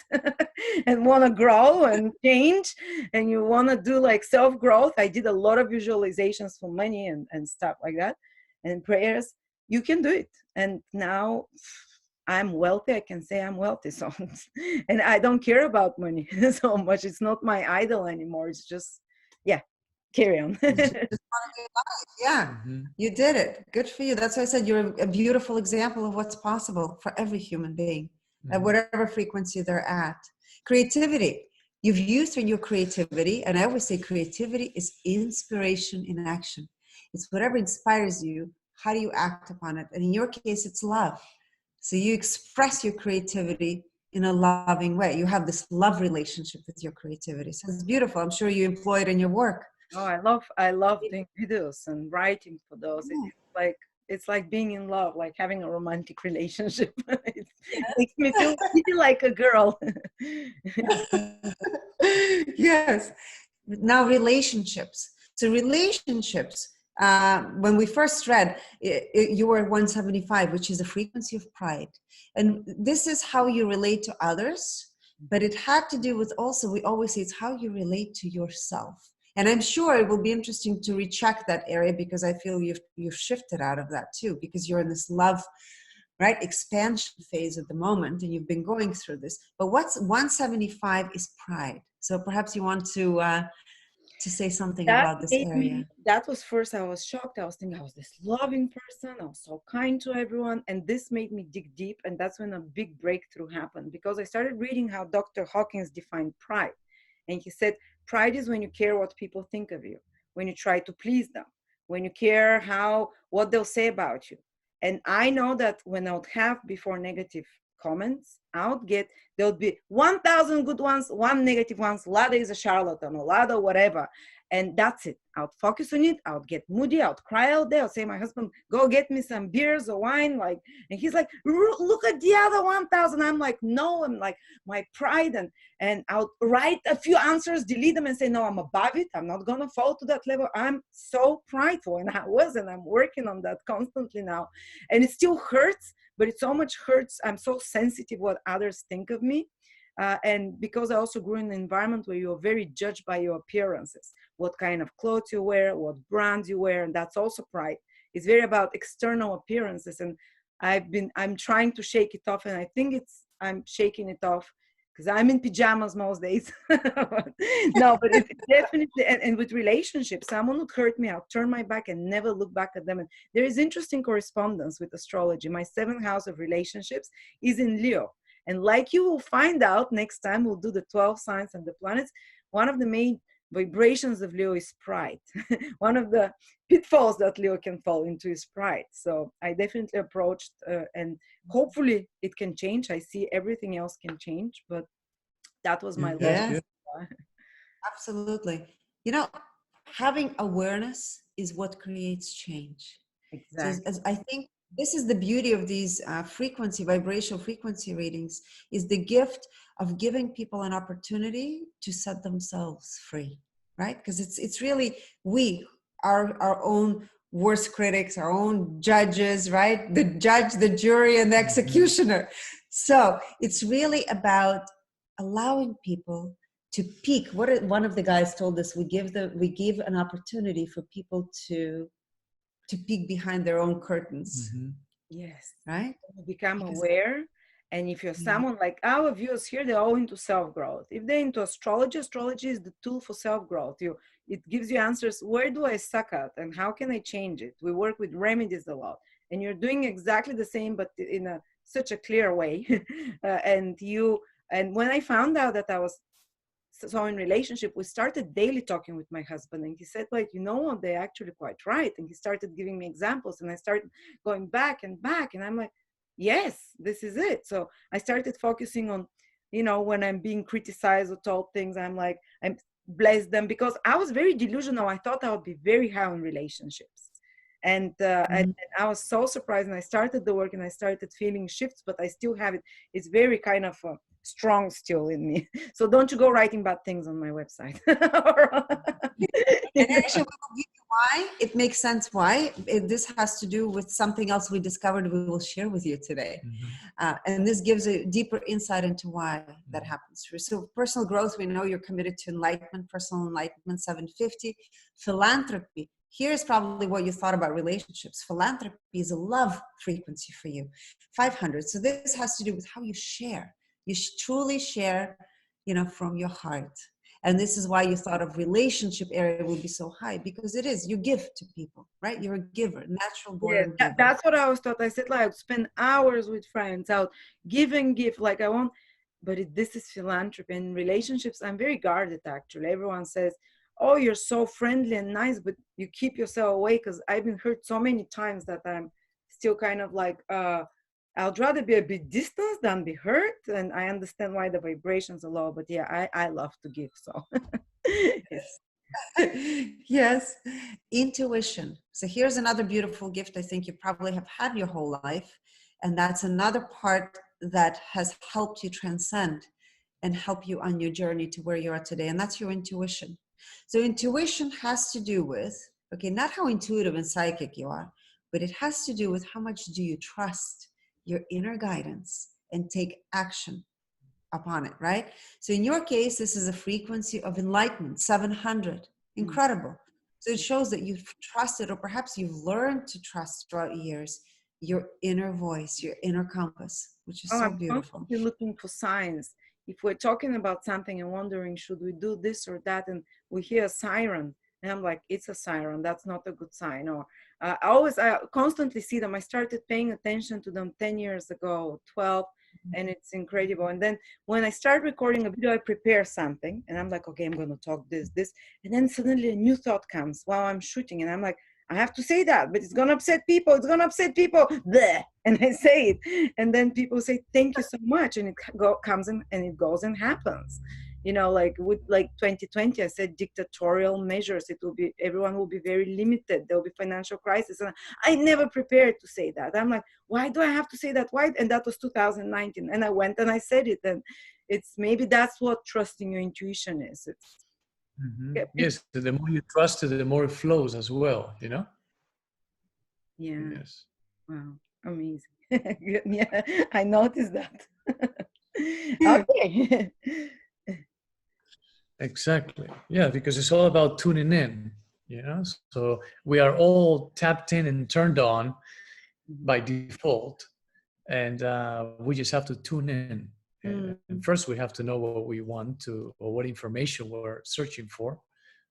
and want to grow and change, and you want to do like self-growth. I did a lot of visualizations for money and stuff like that, and prayers. You can do it. And now I'm wealthy. I can say I'm wealthy. So, and I don't care about money so much. It's not my idol anymore. It's just, yeah, carry on. Yeah, you did it. Good for you. That's why I said you're a beautiful example of what's possible for every human being at whatever frequency they're at. Creativity. You've used in your creativity, and I always say creativity is inspiration in action. It's whatever inspires you. How do you act upon it? And in your case, it's love. So you express your creativity in a loving way. You have this love relationship with your creativity. So it's beautiful. I'm sure you employ it in your work. Oh, I love doing videos and writing for those. It's like being in love, like having a romantic relationship. It makes me feel like a girl. Yes. Now relationships. So relationships. When we first read, you were 175, which is a frequency of pride. And this is how you relate to others, but it had to do with also, we always say it's how you relate to yourself. And I'm sure it will be interesting to recheck that area, because I feel you've shifted out of that too, because you're in this love, right, expansion phase at the moment, and you've been going through this. But what's 175 is pride. So perhaps you want to say something That about this made area. me, that was first, I was shocked. I was thinking I was this loving person. I was so kind to everyone. And this made me dig deep. And that's when a big breakthrough happened, because I started reading how Dr. Hawkins defined pride. And he said, pride is when you care what people think of you, when you try to please them, when you care what they'll say about you. And I know that when I would have before negative comments, there'll be 1,000 good ones, one negative ones. Lada is a charlatan, or Lada, whatever. And that's it. I would focus on it. I would get moody. I would cry out there. I would say, my husband, go get me some beers or wine. And he's like, look at the other 1,000. I'm like, no, I'm like, my pride. And I would write a few answers, delete them, and say, no, I'm above it. I'm not going to fall to that level. I'm so prideful. And I was, and I'm working on that constantly now. And it still hurts, but it so much hurts. I'm so sensitive what others think of me. And because I also grew in an environment where you're very judged by your appearances, what kind of clothes you wear, what brands you wear, and that's also pride. It's very about external appearances, and I'm trying to shake it off, and I think I'm shaking it off because I'm in pajamas most days. No, but it's definitely, and with relationships, someone would hurt me, I'll turn my back and never look back at them. And there is interesting correspondence with astrology. My 7th house of relationships is in Leo. And like you will find out next time we'll do the 12 signs and the planets, one of the main vibrations of Leo is pride. One of the pitfalls that Leo can fall into is pride. So I definitely approached, and hopefully it can change. I see everything else can change, but that was my Yes, absolutely. You know, having awareness is what creates change. Exactly. So as I think this is the beauty of these vibrational frequency readings, is the gift of giving people an opportunity to set themselves free, right? Because it's really our own worst critics, our own judges, right? The judge, the jury, and the executioner. So it's really about allowing people to peek. One of the guys told us, we give an opportunity for people to peek behind their own curtains. Yes. Right? You become aware. And if you're someone like our viewers here, they're all into self-growth. If they're into astrology is the tool for self-growth. It gives you answers. Where do I suck at? And how can I change it? We work with remedies a lot. And you're doing exactly the same, but in such a clear way. And when I found out that I was so in relationship, we started daily talking with my husband, and he said, like, you know what, they're actually quite right. And he started giving me examples, and I started going back and back, and I'm like, yes, this is it. So I started focusing on, you know, when I'm being criticized or told things, I'm like, I'm bless them, because I was very delusional. I thought I would be very high on relationships. And I was so surprised, and I started the work and I started feeling shifts, but I still have it. It's very kind of strong still in me. So don't you go writing bad things on my website. And actually, we will give you why. It makes sense why. This has to do with something else we discovered we will share with you today. And this gives a deeper insight into why that happens. So personal growth, we know you're committed to enlightenment, personal enlightenment, 750. Philanthropy. Here's probably what you thought about relationships. Philanthropy is a love frequency for you, 500. So this has to do with how you share. You truly share, you know, from your heart. And this is why you thought of relationship area would be so high, because it is. You give to people, right? You're a giver, natural born giver. That's what I was taught. I said, like, I would spend hours with friends out, give and give, like I want. But this is philanthropy. And relationships, I'm very guarded, actually. Everyone says, oh, you're so friendly and nice, but you keep yourself away, because I've been hurt so many times that I'm still kind of like, I'd rather be a bit distant than be hurt. And I understand why the vibrations are low, but yeah, I love to give. So yes. Yes. Intuition. So here's another beautiful gift I think you probably have had your whole life. And that's another part that has helped you transcend and help you on your journey to where you are today. And that's your intuition. So intuition has to do with, okay, not how intuitive and psychic you are, but it has to do with how much do you trust your inner guidance and take action upon it, right? So in your case, this is a frequency of enlightenment, 700. Incredible. So it shows that you've trusted, or perhaps you've learned to trust throughout years, your inner voice, your inner compass, which is so I'm beautiful. constantly looking for signs. If we're talking about something and wondering, should we do this or that? And we hear a siren, and I'm like, it's a siren. That's not a good sign. Or I constantly see them. I started paying attention to them 10 years ago, 12, and it's incredible. And then when I start recording a video, I prepare something, and I'm like, okay, I'm going to talk this. And then suddenly a new thought comes while I'm shooting, and I'm like, I have to say that, but it's going to upset people. It's going to upset people. Bleh. And I say it. And then people say, thank you so much. And it comes in and it goes and happens. You know, like with 2020, I said dictatorial measures. It will be, everyone will be very limited. There will be financial crisis. And I never prepared to say that. I'm like, why do I have to say that? Why? And that was 2019. And I went and I said it. And it's maybe that's what trusting your intuition is. It's, yes, the more you trust it, the more it flows as well, you know? Yeah. Yes. Wow. Amazing. Yeah, I noticed that. Okay. Exactly. Yeah, because it's all about tuning in, you know? So we are all tapped in and turned on by default, and we just have to tune in. And first we have to know what we want to, or what information we're searching for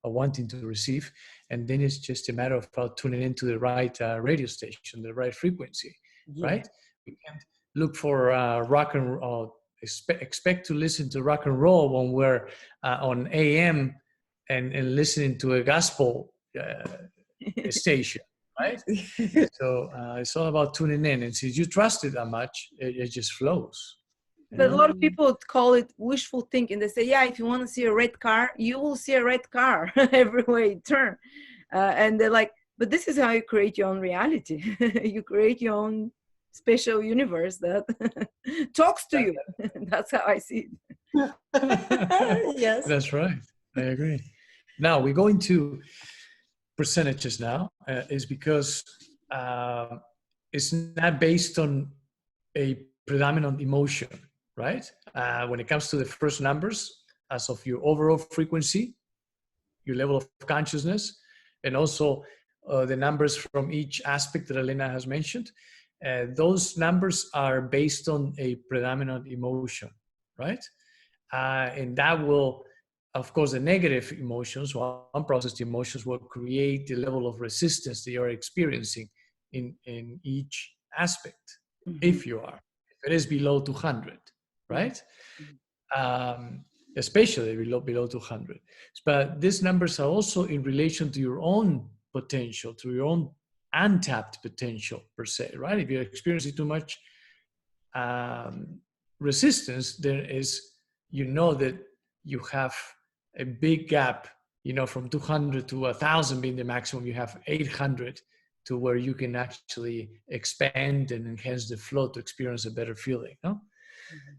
or wanting to receive. And then it's just a matter of tuning into the right radio station, the right frequency, right? We can't look for rock and roll, expect to listen to rock and roll when we're on AM and listening to a gospel station. Right? So it's all about tuning in. And since you trust it that much, it just flows. But a lot of people call it wishful thinking. They say, yeah, if you want to see a red car, you will see a red car everywhere you turn. And they're like, but this is how you create your own reality. You create your own special universe that talks to you. That's how I see it. Yes. That's right. I agree. Now we go into percentages now, is because it's not based on a predominant emotion, right? When it comes to the first numbers, as of your overall frequency, your level of consciousness, and also the numbers from each aspect that Elena has mentioned, those numbers are based on a predominant emotion, right? And that will, of course, the negative emotions, or unprocessed emotions, will create the level of resistance that you're experiencing in each aspect, if you are. If it is below 200, right? Especially below 200. But these numbers are also in relation to your own potential, to your own untapped potential per se, right? If you're experiencing too much resistance, there is, you know, that you have a big gap, you know, from 200 to 1,000 being the maximum. You have 800 to where you can actually expand and enhance the flow to experience a better feeling. No?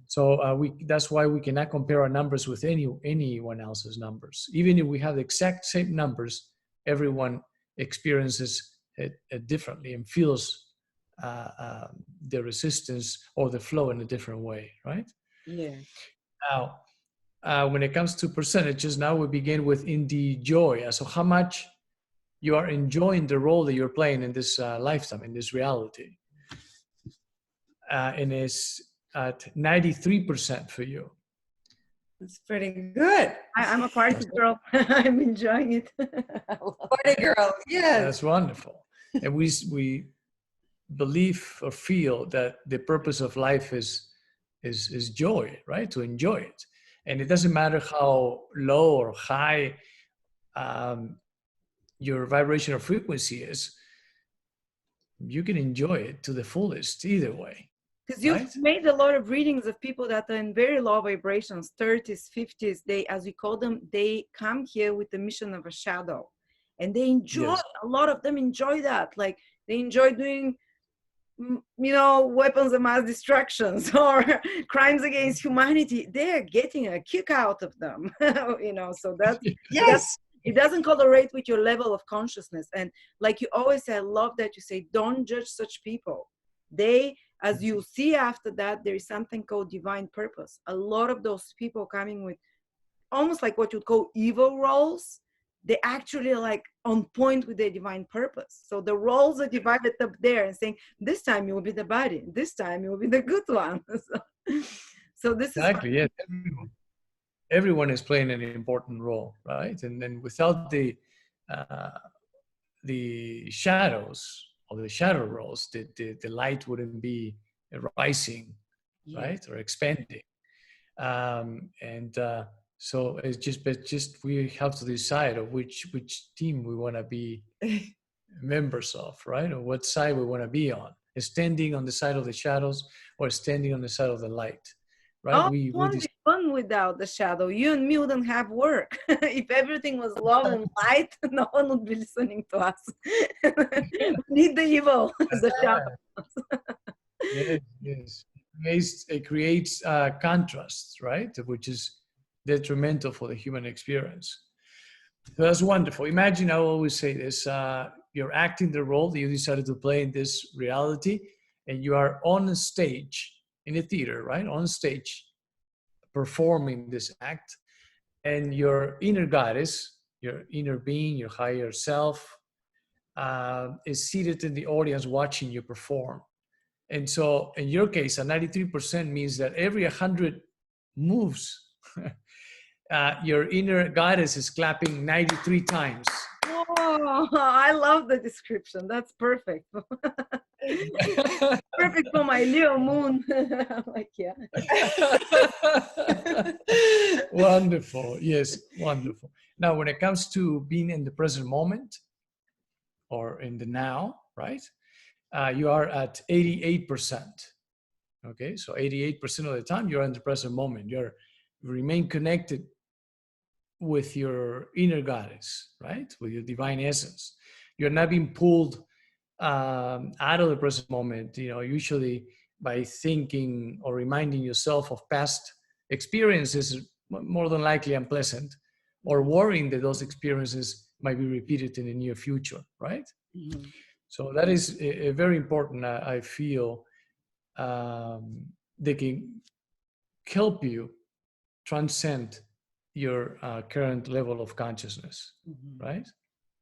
So that's why we cannot compare our numbers with anyone else's numbers. Even if we have the exact same numbers, everyone experiences it differently and feels the resistance or the flow in a different way, right? Yeah. Now, when it comes to percentages, now we begin with in the joy. So how much you are enjoying the role that you're playing in this lifetime, in this reality. And it's at 93% for you. That's pretty good. I'm a party girl. I'm enjoying it. Party girl, yes. That's wonderful. And we believe or feel that the purpose of life is joy, right? To enjoy it. And it doesn't matter how low or high your vibrational frequency is, you can enjoy it to the fullest either way. Because you've made a lot of readings of people that are in very low vibrations, 30s, 50s. They, as we call them, they come here with the mission of a shadow. And they enjoy, a lot of them enjoy that. Like they enjoy doing, you know, weapons of mass destructions or crimes against humanity. They're getting a kick out of them, you know, so that's, it doesn't correlate with your level of consciousness. And like you always say, I love that you say, don't judge such people. They, as you see after that, there is something called divine purpose. A lot of those people coming with almost like what you'd call evil roles, they actually are like on point with their divine purpose. So the roles are divided up there and saying, this time you will be the body, this time you will be the good one. So this exactly, yes. Everyone is playing an important role, right? And then without the shadows or the shadow roles, the light wouldn't be rising, right, or expanding. So it's just we have to decide of which team we want to be members of, right, or what side we want to be on, standing on the side of the shadows or standing on the side of the light, right? Oh, it won't be fun without the shadow. You and me wouldn't have work. If everything was love and light, no one would be listening to us. We need the evil, the shadow. Yes. It creates contrast, right? Which is detrimental for the human experience. So that's wonderful. Imagine, I always say this, you're acting the role that you decided to play in this reality, and you are on a stage in a theater, right? On stage, performing this act, and your inner goddess, your inner being, your higher self, is seated in the audience watching you perform. And so in your case, a 93% means that every 100 moves, your inner goddess is clapping 93 times. Oh, I love the description. That's perfect. Perfect for my Leo moon. Like, yeah. Wonderful. Yes, wonderful. Now, when it comes to being in the present moment or in the now, right? You are at 88%. Okay, so 88% of the time you're in the present moment. You remain connected with your inner goddess, right? With your divine essence. You're not being pulled out of the present moment, you know, usually by thinking or reminding yourself of past experiences, more than likely unpleasant, or worrying that those experiences might be repeated in the near future, right? Mm-hmm. So that is a very important, I feel, they can help you transcend your current level of consciousness, right?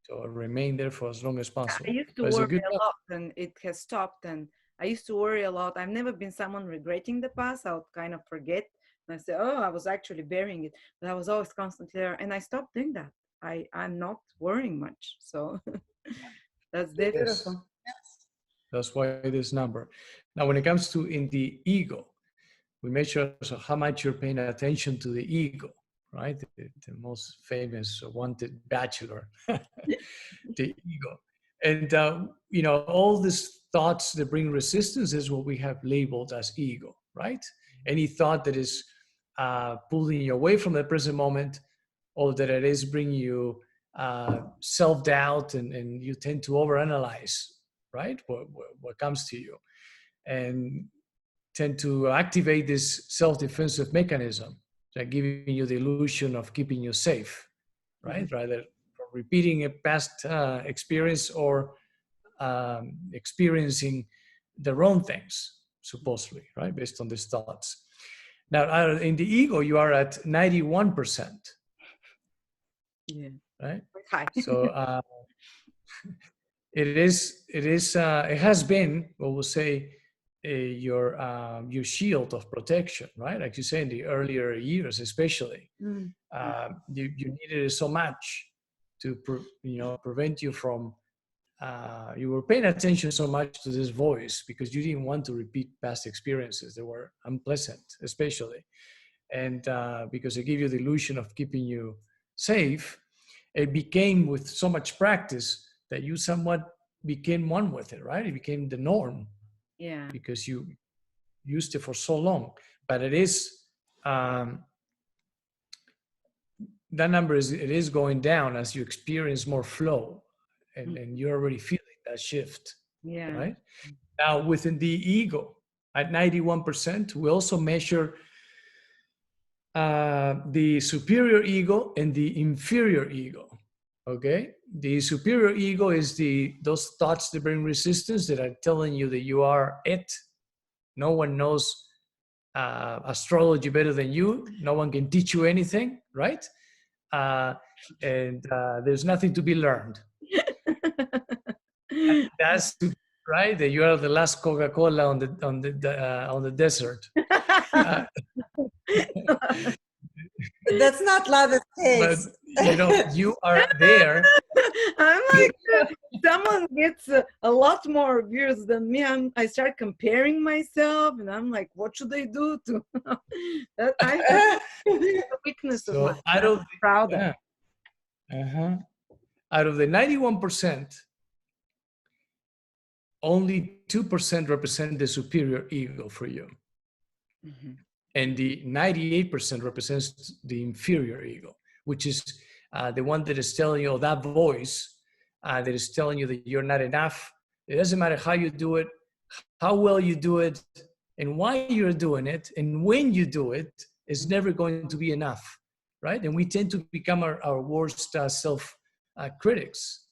So remain there for as long as possible. I used to worry a lot, and it has stopped. And I used to worry a lot. I've never been someone regretting the past. I would kind of forget. And I say, oh, I was actually burying it. But I was always constantly there. And I stopped doing that. I'm not worrying much. So that's beautiful. Yes. That's why this number. Now, when it comes to in the ego, we measure so how much you're paying attention to the ego, right? The most famous wanted bachelor, the ego. And, you know, all these thoughts that bring resistance is what we have labeled as ego, right? Any thought that is pulling you away from the present moment, or that it is bringing you self-doubt, and you tend to overanalyze, right? What comes to you, and tend to activate this self-defensive mechanism, like giving you the illusion of keeping you safe, right? Rather from repeating a past experience, or experiencing the wrong things, supposedly, right? Based on these thoughts. Now, in the ego, you are at 91%. Yeah. Right. Hi. So it has been, what we'll say, your shield of protection, right? Like you say, in the earlier years, especially, you needed it so much to prevent you from. You were paying attention so much to this voice because you didn't want to repeat past experiences that were unpleasant, especially, and because it gave you the illusion of keeping you safe. It became, with so much practice, that you somewhat became one with it, right? It became the norm. Yeah. Because you used it for so long. But it is, that number is going down as you experience more flow, and you're already feeling that shift. Yeah. Right? Now, within the ego, at 91%, we also measure the superior ego and the inferior ego. Okay, the superior ego is those thoughts that bring resistance, that are telling you that you are it. No one knows astrology better than you. No one can teach you anything, right? And there's nothing to be learned. That's right. That you are the last Coca-Cola on the desert. That's not Lada's case. But you are there. I'm like, someone gets a lot more views than me. I start comparing myself, and I'm like, what should I do to that? The weakness of mine. I'm proud of. Out of the 91%, only 2% represent the superior ego for you. And the 98% represents the inferior ego, which is the one that is telling you, that voice that is telling you that you're not enough. It doesn't matter how you do it, how well you do it, and why you're doing it, and when you do it, is never going to be enough, right? And we tend to become our worst self critics,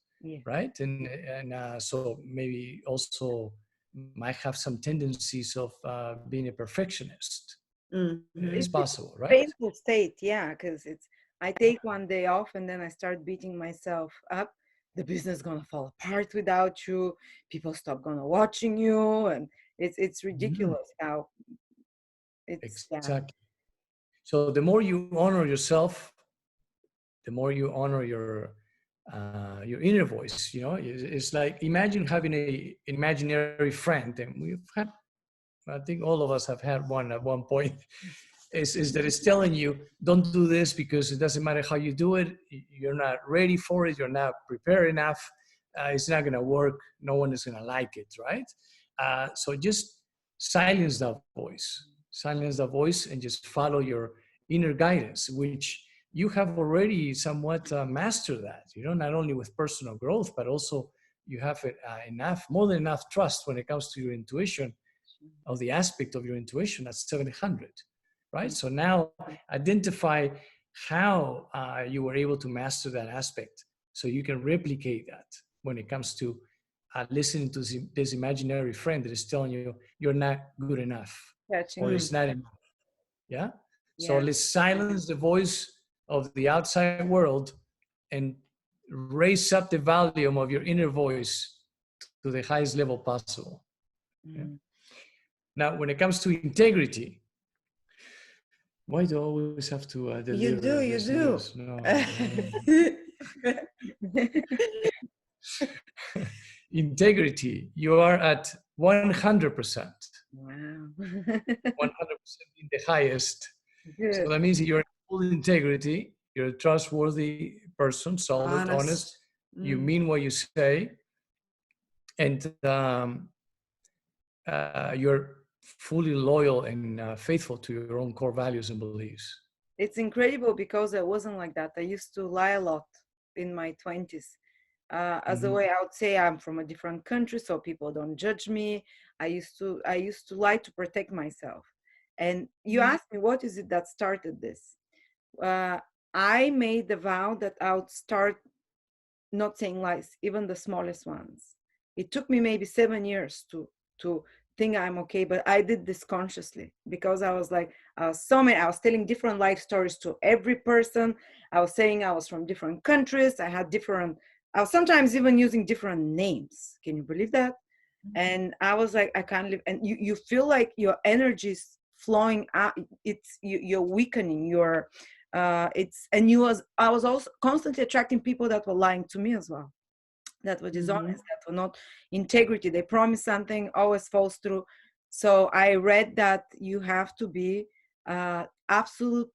right? And so maybe also might have some tendencies of being a perfectionist. It's possible, right? Painful state, yeah, because I take one day off and then I start beating myself up. The business is gonna fall apart without you. People stop gonna watching you, and it's ridiculous how it's exactly. So the more you honor yourself, the more you honor your inner voice. It's like, imagine having an imaginary friend, and we've had, I think all of us have had one at one point. Is that it's telling you, don't do this because it doesn't matter how you do it. You're not ready for it. You're not prepared enough. It's not going to work. No one is going to like it, right? So just silence that voice. Silence the voice and just follow your inner guidance, which you have already somewhat mastered that. Not only with personal growth, but also you have more than enough trust when it comes to your intuition, of the aspect of your intuition at 700. Right? So now identify how you were able to master that aspect, so you can replicate that when it comes to listening to this imaginary friend that is telling you you're not good enough, or it's not enough. Yeah? So let's silence the voice of the outside world and raise up the volume of your inner voice to the highest level possible. Yeah? Now, when it comes to integrity, why do I always have to deliver? You do. No. Integrity, you are at 100%. Wow. 100% in the highest. Good. So that means you're in full integrity. You're a trustworthy person, solid, honest. You mean what you say. And you're fully loyal and faithful to your own core values and beliefs. It's incredible because I wasn't like that. I used to lie a lot in my 20s. As a way, I would say I'm from a different country, so people don't judge me. I used to lie to protect myself. And you asked me, what is it that started this? Uh, I made the vow that I would start not saying lies, even the smallest ones. It took me maybe 7 years to think I'm okay, but I did this consciously because I was like, I was telling different life stories to every person. I was saying I was from different countries. I was sometimes even using different names. Can you believe that? And I was like, I can't live. And you feel like your energy is flowing out. You're weakening. I was also constantly attracting people that were lying to me as well, that were dishonest, that were not integrity. They promise something, always falls through. So I read that you have to be absolute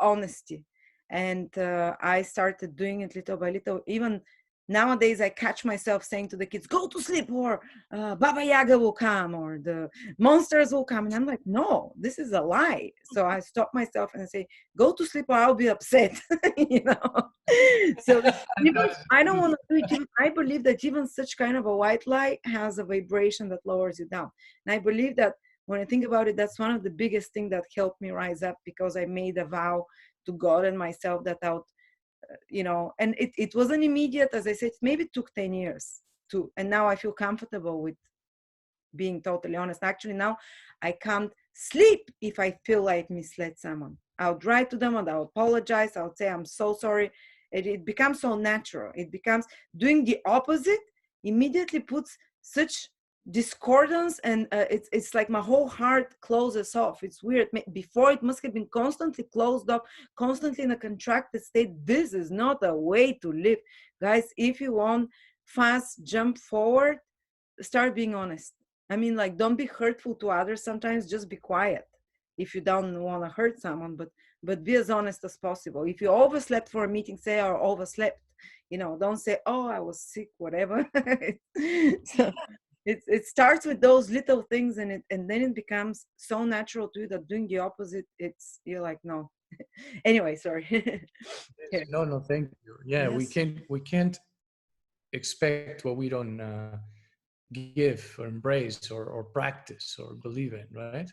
honesty. And I started doing it little by little. Even nowadays, I catch myself saying to the kids, go to sleep, or Baba Yaga will come, or the monsters will come. And I'm like, no, this is a lie. So I stop myself and I say, go to sleep or I'll be upset. you know so even I don't want to do it. I believe that even such kind of a white lie has a vibration that lowers you down. And I believe that when I think about it, that's one of the biggest things that helped me rise up, because I made a vow to God and myself that I would, and it wasn't immediate. As I said, maybe it took 10 years too. And now I feel comfortable with being totally honest. Actually, now I can't sleep if I feel like misled someone. I'll write to them and I'll apologize. I'll say, I'm so sorry. It becomes so natural. It becomes doing the opposite immediately puts such discordance, and it's like my whole heart closes off. It's weird. Before, it must have been constantly closed up, constantly in a contracted state. This is not a way to live. Guys, if you want fast jump forward, start being honest. I mean, like, don't be hurtful to others. Sometimes just be quiet if you don't want to hurt someone, but be as honest as possible. If you overslept for a meeting, say I overslept. Don't say, oh, I was sick, whatever. So it starts with those little things, and then it becomes so natural to you that doing the opposite, you're like, no. Anyway, sorry. No, thank you. Yeah, Yes. we can't expect what we don't give or embrace or practice or believe in, right?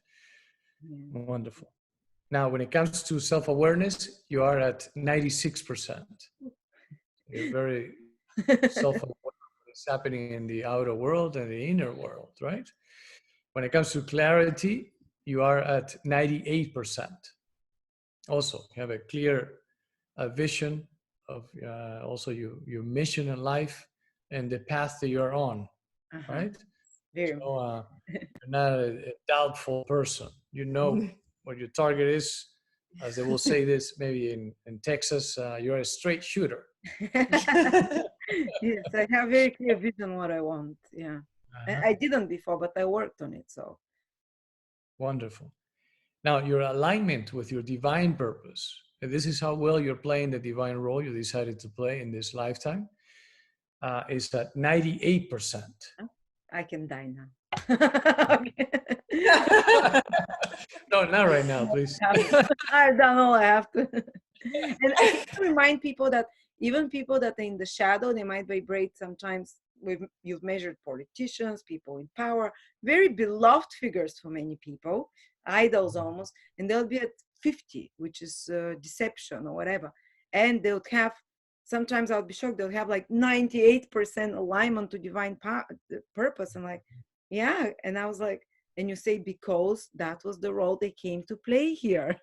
Yeah. Wonderful. Now, when it comes to self-awareness, you are at 96%. You're very self-aware of what's happening in the outer world and the inner world, right? When it comes to clarity, you are at 98%. Also, you have a clear vision of also your mission in life and the path that you're on, right? Very So you're not a doubtful person. You know what your target is. As they will say this, maybe in Texas, you're a straight shooter. Yes, I have very clear vision what I want. Yeah. I didn't before, but I worked on it. So Wonderful. Now, your alignment with your divine purpose, and this is how well you're playing the divine role you decided to play in this lifetime, is at 98%. I can die now. No, not right now, please. I don't know. I have to. And I have to remind people that even people that are in the shadow, they might vibrate sometimes. You've measured politicians, people in power, very beloved figures for many people, idols almost, and they'll be at 50, which is deception or whatever. And they'll have, sometimes I'll be shocked, they'll have like 98% alignment to divine purpose. And like, yeah. And I was like, and you say, because that was the role they came to play here.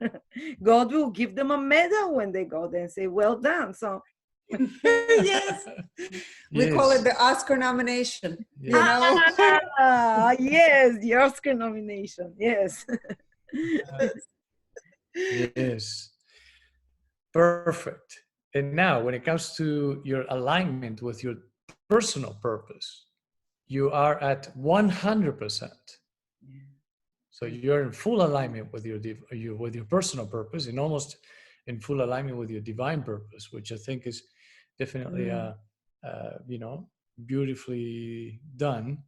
God will give them a medal when they go there and say, well done. So Yes. We call it the Oscar nomination, you know? yes, the Oscar nomination. Yes. Yes. Perfect. And now, when it comes to your alignment with your personal purpose, you are at 100%. So you're in full alignment with your personal purpose, and almost in full alignment with your divine purpose, which I think is definitely beautifully done.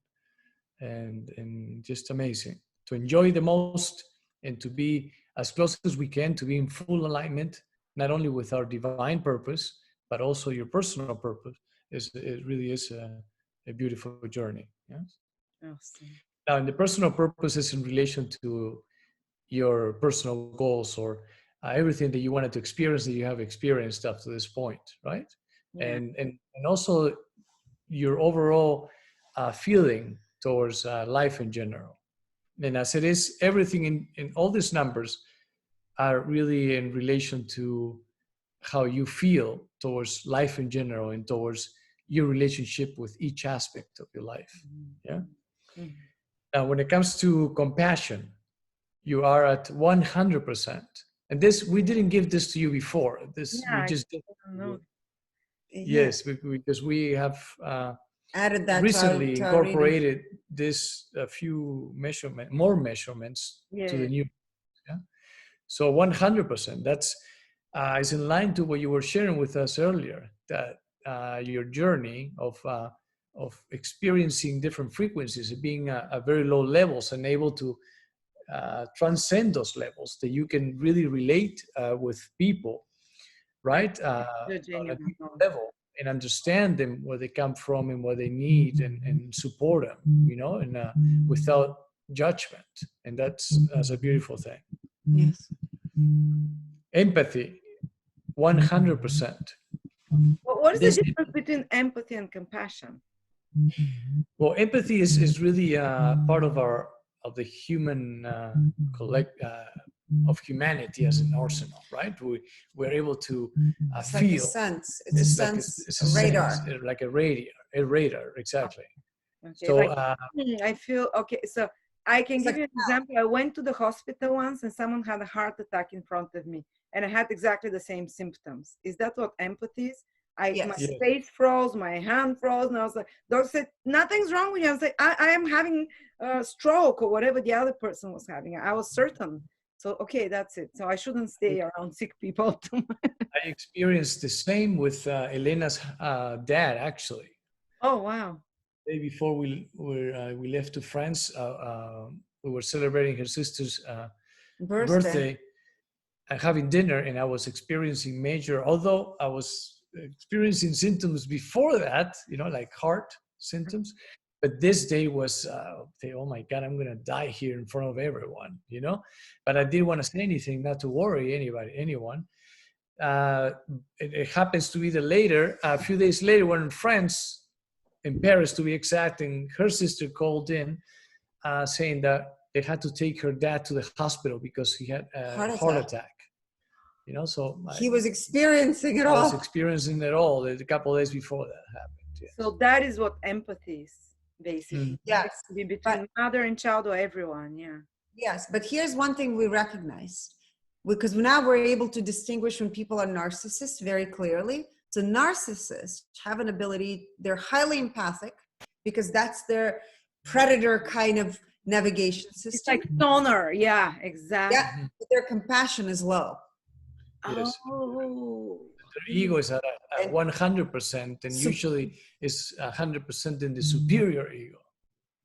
and just amazing to enjoy the most and to be as close as we can to be in full alignment, not only with our divine purpose, but also your personal purpose. It really is a beautiful journey. Yes. Awesome. Now, and the personal purpose is in relation to your personal goals or everything that you wanted to experience that you have experienced up to this point, right? Yeah. And also your overall feeling towards life in general. And as it is, everything in all these numbers are really in relation to how you feel towards life in general and towards your relationship with each aspect of your life. Yeah. Mhm. Now, when it comes to compassion, you are at 100%. And this, we didn't give this to you before. This Yeah, we I just did. don't know. Yes, because we have Added that recently to our reading. incorporated this a few more measurements to the Yeah. new. Yeah. So 100%. That's is in line to what you were sharing with us earlier. That your journey of experiencing different frequencies, being at very low levels, and able to transcend those levels, that you can really relate with people, right? Judge On a anyone. deeper level and understand them, where they come from and what they need, and support them, you know, and without judgment. And that's a beautiful thing. Yes. Empathy, 100%. What is the This, difference between empathy and compassion? well, empathy is really part of the human of humanity as an arsenal, right? We're able to It's like a feel. sense. It's a sense, It's a radar. sense, like a radar, exactly. Okay, So like I feel okay. So I can It's give like you an example. I went to the hospital once and someone had a heart attack in front of me and I had exactly the same symptoms. Is that what empathy is? My yes. Yeah. face froze, my hand froze, and I was like, doctor said, nothing's wrong with you. I was like, I am having a stroke or whatever the other person was having. I was certain. So okay, that's it. So I shouldn't stay around sick people too much. I experienced the same with Elena's dad, actually. Oh wow. The day before we left to France, we were celebrating her sister's birthday and having dinner, and I was experiencing although I was experiencing symptoms before that, you know, like heart symptoms. But this day was, oh my God, I'm going to die here in front of everyone, you know? But I didn't want to say anything, not to worry anyone. It happens to be a few days later, we're in France, in Paris to be exact, and her sister called in saying that they had to take her dad to the hospital because he had a heart attack. You know, so he was experiencing it I all. was experiencing it all a couple of days before that happened. Yes. So that is what empathy is, basically. Yes. It can be between mother and child or everyone, yeah. Yes, but here's one thing we recognize, because now we're able to distinguish when people are narcissists very clearly. So narcissists have an ability, they're highly empathic because that's their predator kind of navigation system. It's like sonar, yeah, exactly. Yeah, but their compassion is low. Yes. Oh. Their ego is at 100%, and usually is 100% in the superior ego.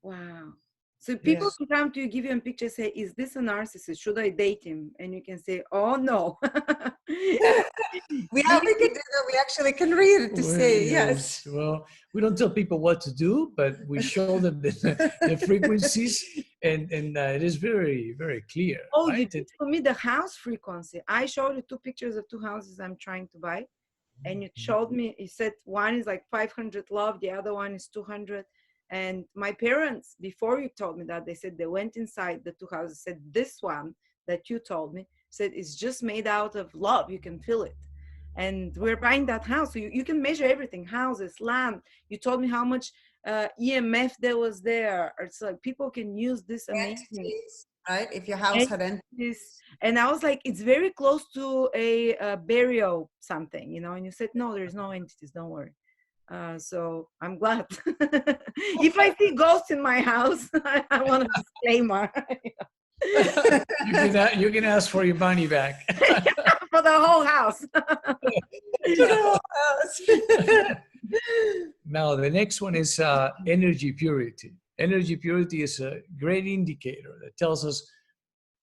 Wow. So people Yes. can come to you, give you a picture, say, is this a narcissist? Should I date him? And you can say, oh no. We can do that. We actually can read it to say yes. Well, we don't tell people what to do, but we show them the frequencies, and it is very, very clear. Oh, right? you did for me the house frequency. I showed you 2 pictures of 2 houses I'm trying to buy. And you showed me, you said one is like 500 love, the other one is 200. And my parents, before you told me that, they said they went inside the 2 houses, said this one that you told me, said it's just made out of love. You can feel it. And we're buying that house. So you can measure everything, houses, land. You told me how much EMF there was there. It's like people can use this amazing. Entities, right? If your house had entities. And I was like, it's very close to a burial something, you know, and you said, no, there's no entities, don't worry. So I'm glad. If I see ghosts in my house, I want a disclaimer. You can ask for your money back. For the whole house. Now, the next one is energy purity. Energy purity is a great indicator that tells us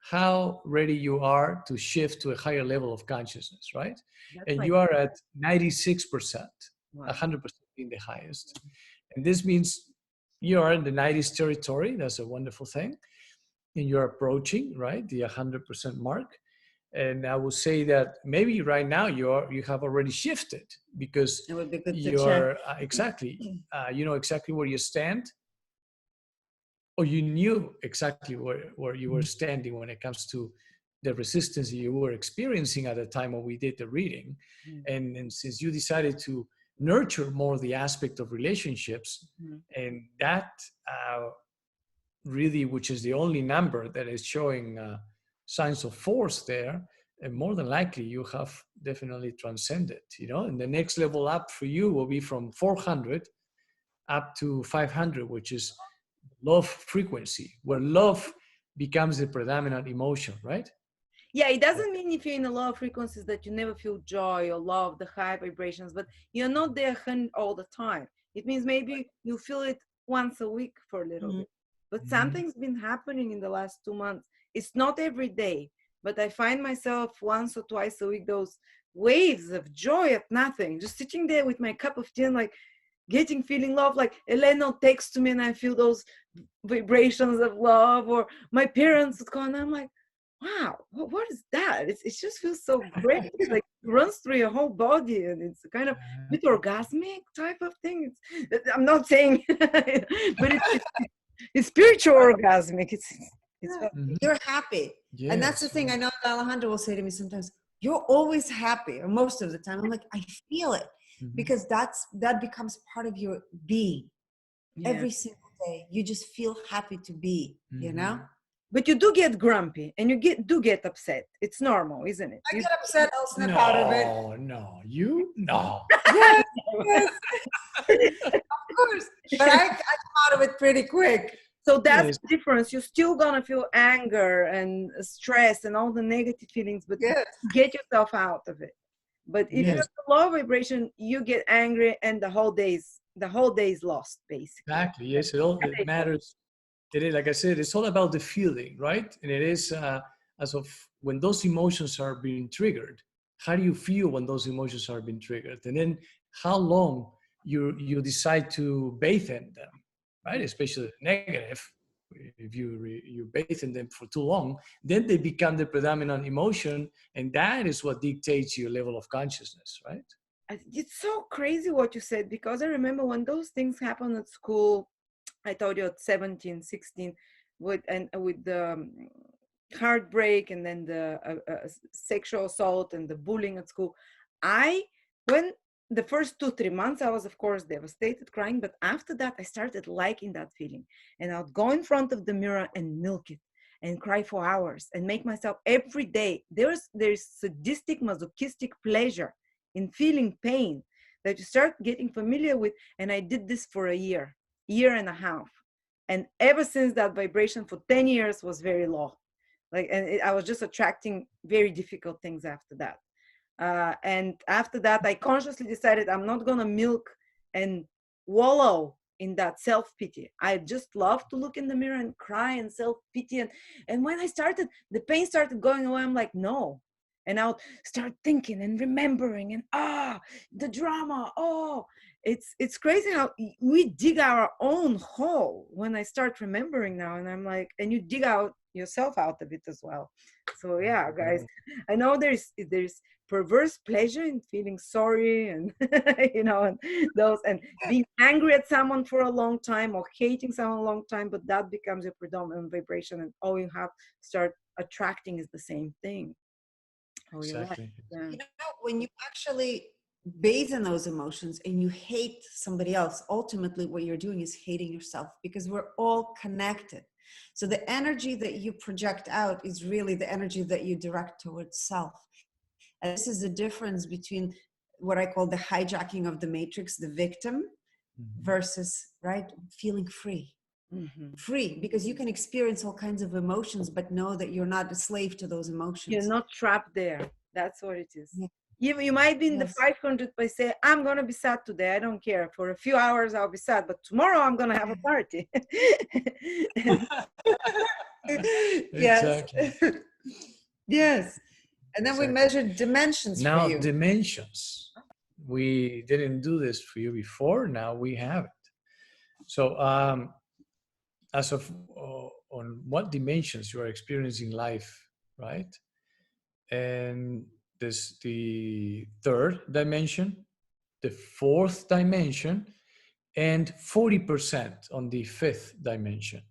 how ready you are to shift to a higher level of consciousness, right? That's And my you are at 96%, wow. 100% being the highest. And this means you are in the 90s territory. That's a wonderful thing. And you're approaching, right, the 100% mark. And I will say that maybe right now you have already shifted because It would be good to check. you're exactly, you know exactly where you stand, or you knew exactly where you were standing when it comes to the resistance you were experiencing at the time when we did the reading. Mm. And since you decided to nurture more the aspect of relationships, Mm. and that really, which is the only number that is showing signs of force there, and more than likely you have definitely transcended, you know, and the next level up for you will be from 400 up to 500, which is love frequency, where love becomes the predominant emotion, right? Yeah, it doesn't mean if you're in a low frequencies that you never feel joy or love, the high vibrations, but you're not there all the time. It means maybe you feel it once a week for a little Mhm. bit. But Mhm. something's been happening in the last 2 months. It's not every day, but I find myself once or twice a week, those waves of joy at nothing, just sitting there with my cup of tea and like getting feeling love. Like Elena takes to me and I feel those vibrations of love, or my parents would call and I'm like, wow, what is that? It just feels so great. It's like runs through your whole body, and it's a kind of bit orgasmic type of thing. I'm not saying, but it's spiritual orgasmic. It's Yeah, Mhm. you're happy. And that's the Yes. thing I know that Alejandro will say to me sometimes, you're always happy, or most of the time. I'm like, I feel it Mhm. because that becomes part of your being. yeah. Every single day. You just feel happy to be, you know? Mhm. But you do get grumpy and you do get upset. It's normal, isn't it? I get upset, I'll snap out of it. No, you no. Yes, yes, of course. But I come out of it pretty quick. So that's Yes. the difference. You're still gonna feel anger and stress and all the negative feelings, but Yes. get yourself out of it. But if you're Yes. at a low vibration, you get angry and the whole day is lost, basically. Exactly. Yes. It matters. It is, like I said, it's all about the feeling, right? And it is as of when those emotions are being triggered. How do you feel when those emotions are being triggered? And then how long you decide to bathe in them, right? Especially negative. If you bathe in them for too long, then they become the predominant emotion, and that is what dictates your level of consciousness, right? It's so crazy what you said, because I remember when those things happen at school. I told you at 17, 16, with the heartbreak, and then the sexual assault and the bullying at school. I when the first 2 3 months I was of course devastated, crying, but after that I started liking that feeling, and I would go in front of the mirror and milk it and cry for hours and make myself every day. There's sadistic masochistic pleasure in feeling pain that you start getting familiar with, and I did this for a year and a half, and ever since, that vibration for 10 years was very low, like, and I was just attracting very difficult things after that. And after that I consciously decided I'm not gonna milk and wallow in that self-pity. I just love to look in the mirror and cry and self-pity, and when I started, the pain started going away. I'm like, no. And I'll start thinking and remembering, and the drama. It's crazy how we dig our own hole when I start remembering now. And I'm like, and you dig out yourself out of it as well. So yeah, guys, I know there's perverse pleasure in feeling sorry, and and those, and being angry at someone for a long time, or hating someone a long time, but that becomes your predominant vibration, and all you have to start attracting is the same thing. Oh, you're right. Exactly. Yeah. You know, when you actually bathe in those emotions and you hate somebody else, ultimately what you're doing is hating yourself, because we're all connected. So the energy that you project out is really the energy that you direct towards self. And this is the difference between what I call the hijacking of the matrix, the victim, Mhm. versus, right, feeling free. Mhm. Free, because you can experience all kinds of emotions, but know that you're not a slave to those You're emotions. not trapped there. That's what it is. Yeah. You might be in the Yes. 500 by say, I'm going to be sad today. I don't care. For a few hours, I'll be sad. But tomorrow, I'm going to have a party. Yes. Exactly. Yes. And then we Exactly. measured dimensions for Now, you. dimensions. We didn't do this for you before. Now we have it. So, as of on what dimensions you are experiencing life, right? And this the third dimension, the fourth dimension, and 40% on the fifth dimension,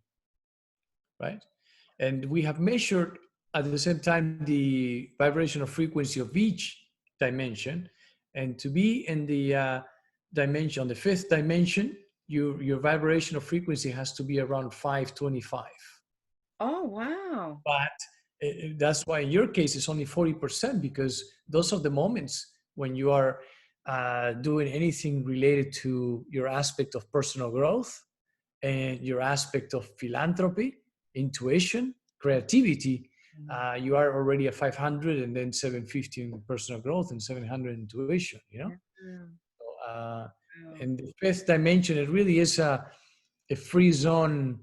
right? And we have measured at the same time the vibrational frequency of each dimension. And to be in the dimension, on the fifth dimension, your vibrational frequency has to be around 525. Oh, wow. But that's why in your case it's only 40%, because those are the moments when you are doing anything related to your aspect of personal growth and your aspect of philanthropy, intuition, creativity. You are already at 500, and then 750 in personal growth and 700 in intuition, you know? Yeah. So, Wow. and the fifth dimension, it really is a free zone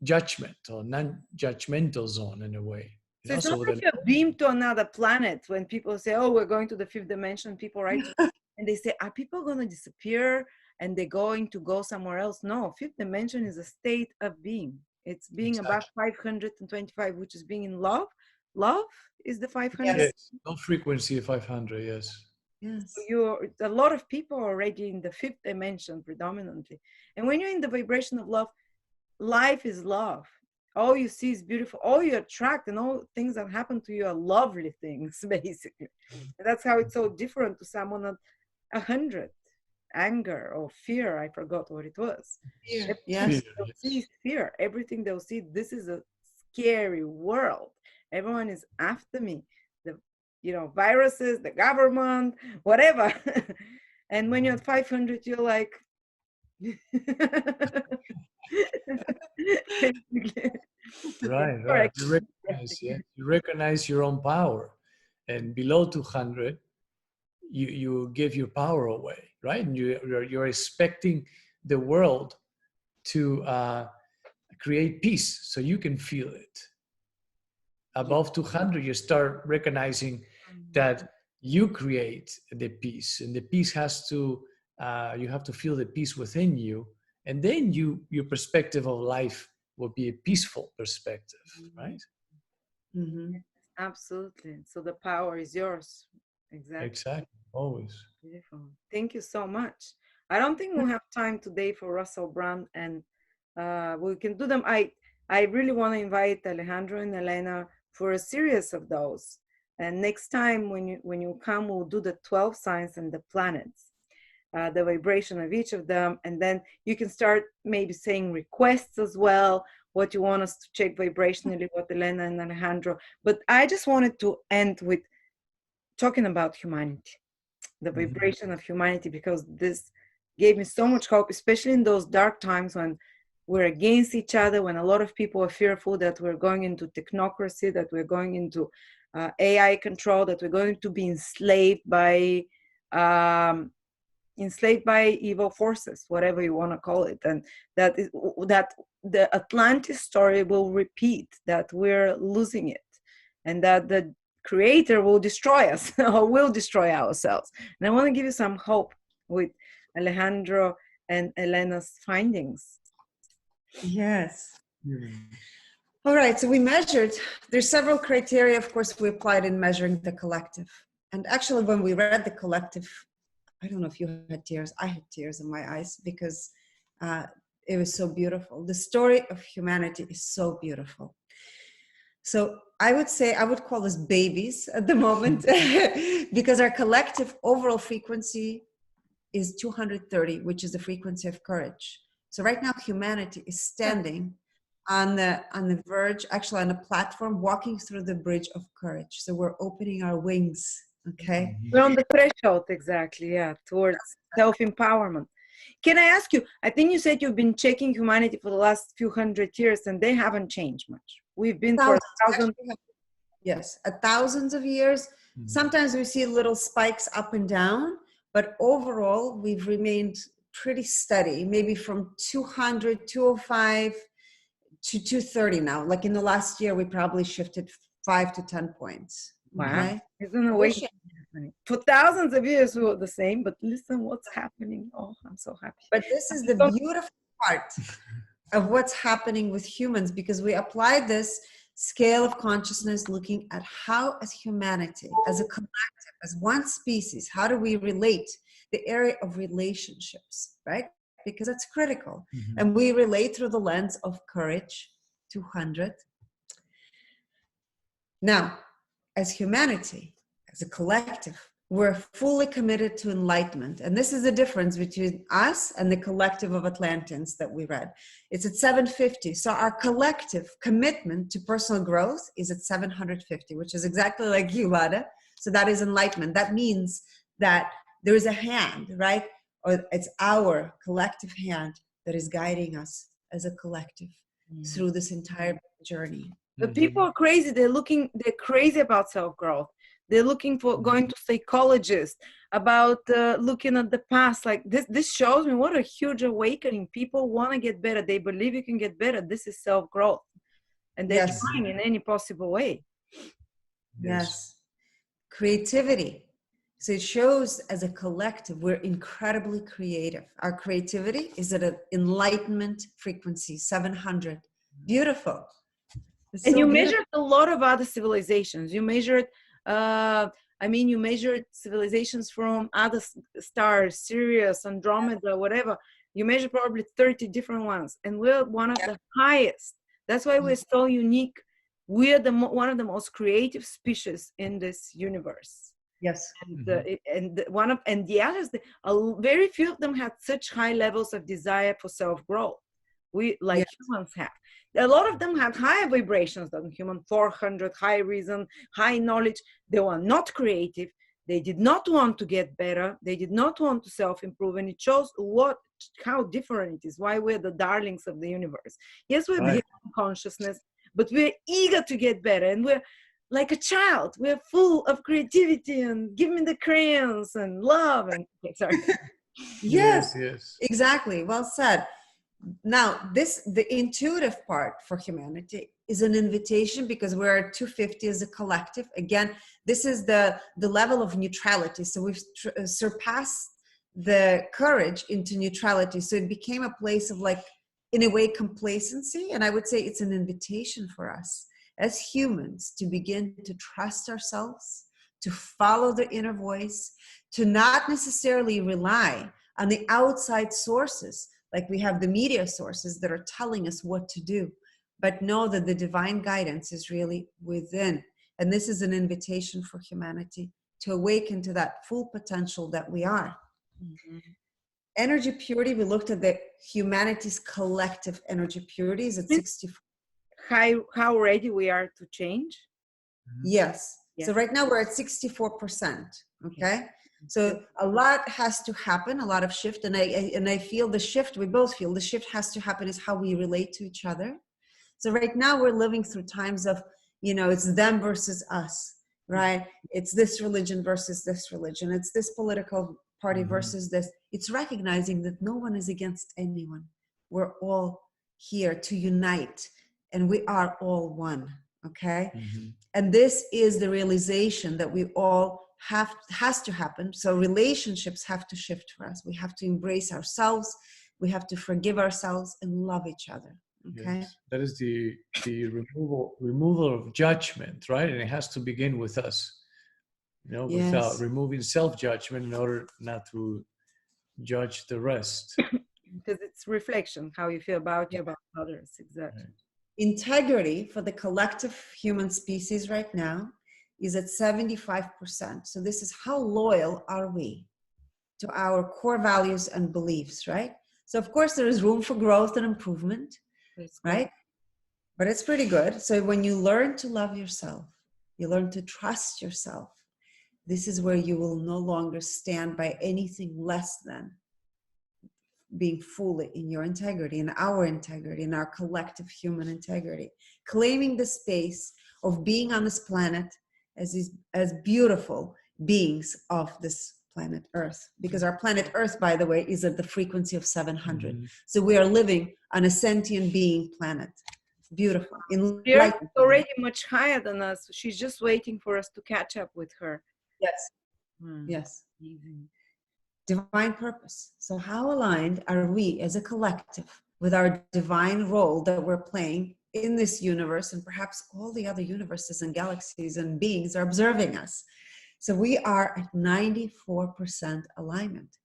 judgment or non-judgmental zone in a way. You So know? it's not So like that, you're beamed to another planet. When people say, oh, we're going to the fifth dimension, people write to and they say, are people going to disappear and they're going to go somewhere else? No, fifth dimension is a state of being. It's being above exactly. 525, which is being in love. Love is the 500. Yes. Yes, no frequency of 500, yes. Yes. A lot of people are already in the fifth dimension predominantly. And when you're in the vibration of love, life is love. All you see is beautiful. All you attract and all things that happen to you are lovely things, basically. And that's how it's so different to someone at 100. Anger or fear, I forgot what it was. Fear. Everything Yes. they'll see is fear. Everything they'll see, this is a scary world. Everyone is after me. The viruses, the government, whatever. And when you're at 500, you're like, Right, right. correct. You recognize your own power. And below 200, you give your power away, right? And you're expecting the world to create peace so you can feel it. Above 200, you start recognizing that you create the peace, and the peace has to, you have to feel the peace within you, and then your perspective of life will be a peaceful perspective, right? Mm-hmm. Absolutely. So the power is yours. Exactly. Exactly, always. Beautiful. Thank you so much. I don't think we'll have time today for Russell Brand, and we can do them. I really want to invite Alejandro and Elena for a series of those. And next time when you come, we'll do the 12 signs and the planets, the vibration of each of them, and then you can start maybe saying requests as well, what you want us to check vibrationally, what Elena and Alejandro. But I just wanted to end with talking about humanity, the vibration of humanity, because this gave me so much hope, especially in those dark times when we're against each other, when a lot of people are fearful that we're going into technocracy, that we're going into AI control, that we're going to be enslaved by evil forces, whatever you want to call it, and that the Atlantis story will repeat, that we're losing it, and that the creator will destroy us or will destroy ourselves. And I want to give you some hope with Alejandro and Elena's findings. Yes. All right. So we measured, there's several criteria, of course, we applied in measuring the collective. And actually, when we read the collective, I don't know if you had tears. I had tears in my eyes because it was so beautiful. The story of humanity is so beautiful. So I would say, I would call us babies at the moment because our collective overall frequency is 230, which is the frequency of courage. So right now, humanity is standing on the verge, actually on a platform, walking through the bridge of courage. So we're opening our wings, okay? We're on the threshold, exactly, yeah, towards self-empowerment. Can I ask you, I think you said you've been checking humanity for the last few hundred years and they haven't changed much. We've been for 1,000. Yes, thousands of years. Sometimes we see little spikes up and down, but overall we've remained pretty steady, maybe from 200, 205 to 230 now. Like in the last year, we probably shifted 5 to 10 points. Wow. Okay. Isn't a way for thousands of years we were the same, but listen what's happening. Oh, I'm so happy. But this is the beautiful part of what's happening with humans, because we applied this scale of consciousness looking at how, as humanity, as a collective, as one species, how do we relate, the area of relationships, right? Because that's critical. And we relate through the lens of courage, 200. Now, as humanity, as a collective, we're fully committed to enlightenment. And this is the difference between us and the collective of Atlanteans that we read. It's at 750. So our collective commitment to personal growth is at 750, which is exactly like you, Lada. So that is enlightenment. That means that there is a hand, right? Or it's our collective hand that is guiding us as a collective through this entire journey. The people are crazy. They're crazy about self-growth. They're looking for going to psychologists, about looking at the past. Like this shows me what a huge awakening. People want to get better. They believe you can get better. This is self-growth. And they're trying in any possible way. Yes. Creativity. So it shows as a collective, we're incredibly creative. Our creativity is at an enlightenment frequency, 700. Beautiful. It's and so you beautiful. measured a lot of other civilizations. You measured, you measured civilizations from other stars, Sirius, Andromeda, whatever. You measured probably 30 different ones. And we're one of the highest. That's why we're so unique. We're one of the most creative species in this universe. Yes. And the others, very few of them had such high levels of desire for self-growth. We humans have. A lot of them had higher vibrations than human, 400, high reason, high knowledge. They were not creative. They did not want to get better. They did not want to self-improve. And it shows how different it is, why we're the darlings of the universe. Yes, we're beyond consciousness, but we're eager to get better. And we're like a child. We're full of creativity and give me the crayons and love. And yes, exactly. Well said. Now, the intuitive part for humanity is an invitation, because we're at 250 as a collective. Again, this is the level of neutrality. So we've surpassed the courage into neutrality. So it became a place of, like, in a way, complacency. And I would say it's an invitation for us as humans to begin to trust ourselves, to follow the inner voice, to not necessarily rely on the outside sources. Like we have the media sources that are telling us what to do, but know that the divine guidance is really within. And this is an invitation for humanity to awaken to that full potential that we are. Energy purity, we looked at the humanity's collective energy purity is at 64. How ready we are to change? Yes. So right now we're at 64%. Okay. So a lot has to happen, a lot of shift. And I feel the shift, we both feel the shift has to happen is how we relate to each other. So right now we're living through times of, it's them versus us, right? It's this religion versus this religion. It's this political party versus this. It's recognizing that no one is against anyone. We're all here to unite, and we are all one. Okay. And this is the realization that we all has to happen. So relationships have to shift for us. We have to embrace ourselves. We have to forgive ourselves and love each other. Okay. Yes. That is the removal of judgment, right? And it has to begin with us, without removing self-judgment in order not to judge the rest. Because it's reflection, how you feel about you, about others. Exactly. Right. Integrity for the collective human species right now is at 75%. So this is how loyal are we to our core values and beliefs, right? So of course there is room for growth and improvement, right? But it's pretty good. So when you learn to love yourself, you learn to trust yourself, this is where you will no longer stand by anything less than being fully in your integrity, in our collective human integrity, claiming the space of being on this planet as beautiful beings of this planet Earth. Because our planet Earth, by the way, is at the frequency of 700. Mm-hmm. So we are living on a sentient being planet. Beautiful. The Earth is already much higher than us. She's just waiting for us to catch up with her. Yes. Yes. Divine purpose. So how aligned are we as a collective with our divine role that we're playing in this universe, and perhaps all the other universes and galaxies and beings are observing us? So we are at 94% alignment.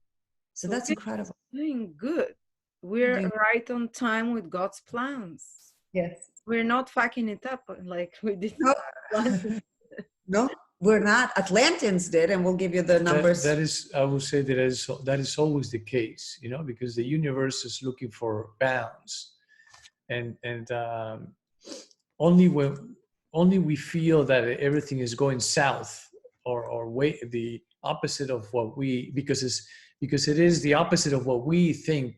So that's incredible. Doing good. We're right on time with God's plans. Yes. We're not fucking it up like we did. No, we're not. Atlanteans did, and we'll give you the numbers. That is, I would say that is always the case, you know, because the universe is looking for balance, and only we feel that everything is going south or way the opposite of what we, because it is the opposite of what we think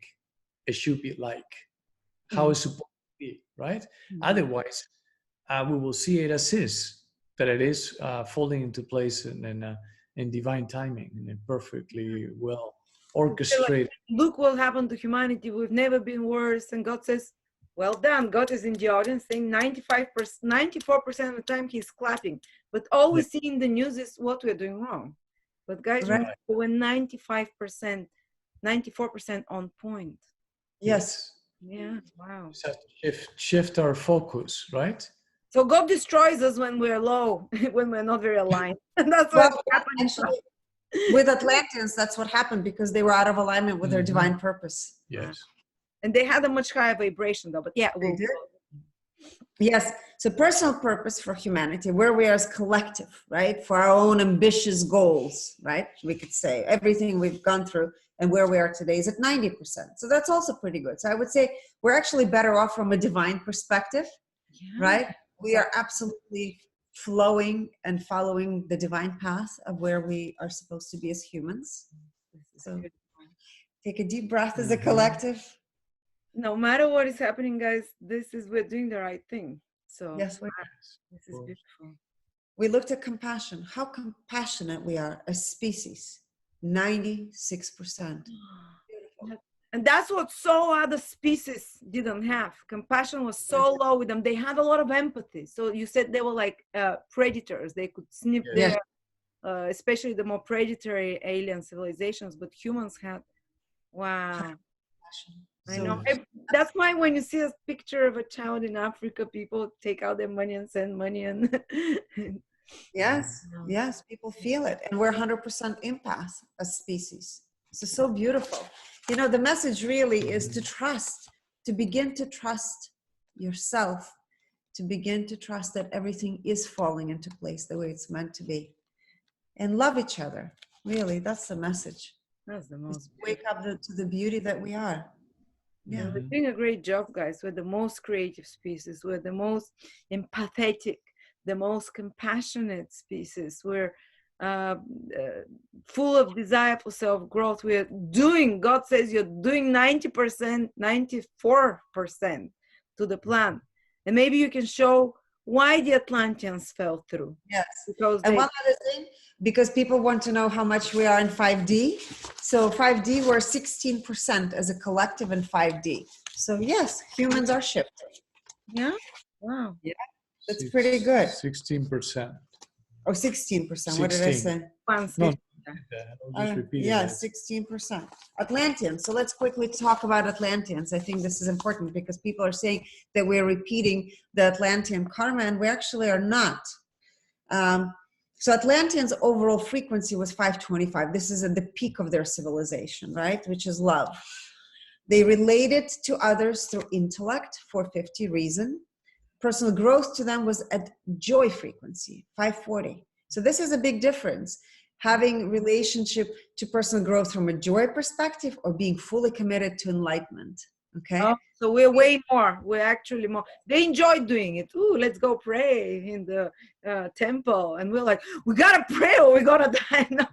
it should be like, how it's supposed to be, right? Otherwise, we will see it as is. That it is falling into place in divine timing and perfectly well orchestrated. Like, look what happened to humanity. We've never been worse. And God says, well done. God is in the audience saying 94% of the time he's clapping. But all we see in the news is what we're doing wrong. But guys, we're 95%, 94% on point. Yes. Yeah. Wow. Just have to shift our focus, right? So God destroys us when we're low, when we're not very aligned. And that's what happened. Actually, with Atlanteans, that's what happened, because they were out of alignment with their divine purpose. Yes. And they had a much higher vibration though, but yeah. They did. Yes. So personal purpose for humanity, where we are as collective, right? For our own ambitious goals, right? We could say everything we've gone through and where we are today is at 90%. So that's also pretty good. So I would say we're actually better off from a divine perspective, right? We are absolutely flowing and following the divine path of where we are supposed to be as humans. So take a deep breath as a collective. No matter what is happening, guys, we're doing the right thing. So yes, this is beautiful. We looked at compassion, how compassionate we are as species. 96%. Beautiful. And that's what so other species didn't have. Compassion was so low with them. They had a lot of empathy. So you said they were like predators. They could sniff their, especially the more predatory alien civilizations. But humans had, wow. I know. That's why when you see a picture of a child in Africa, people take out their money and send money. And yes, people feel it. And we're 100% empath as species. So beautiful. You know, the message really is to trust, to begin to trust yourself, to begin to trust that everything is falling into place the way it's meant to be. And love each other. Really, that's the message. That's the most. Wake up to the beauty that we are. Yeah, we're doing a great job, guys. We're the most creative species. We're the most empathetic, the most compassionate species. We're full of desire for self-growth. We're doing, God says you're doing 90%, 94% to the plan. And maybe you can show why the Atlanteans fell through. Yes. Because and one other thing, because people want to know how much we are in 5D. So 5D, we're 16% as a collective in 5D. So yes, humans are shifting. Yeah. Wow. Yeah. That's pretty good. 16%. Oh, 16%. What did I say? No, yeah, 16%. Atlanteans. So let's quickly talk about Atlanteans. I think this is important because people are saying that we're repeating the Atlantean karma, and we actually are not. So Atlanteans' overall frequency was 525. This is at the peak of their civilization, right? Which is love. They related to others through intellect, 450, reason. Personal growth to them was at joy frequency, 540. So this is a big difference. Having relationship to personal growth from a joy perspective or being fully committed to enlightenment. Okay. Oh, so we're way more. We're actually more. They enjoy doing it. Ooh, let's go pray in the temple. And we're like, we gotta pray or we're gonna die. No,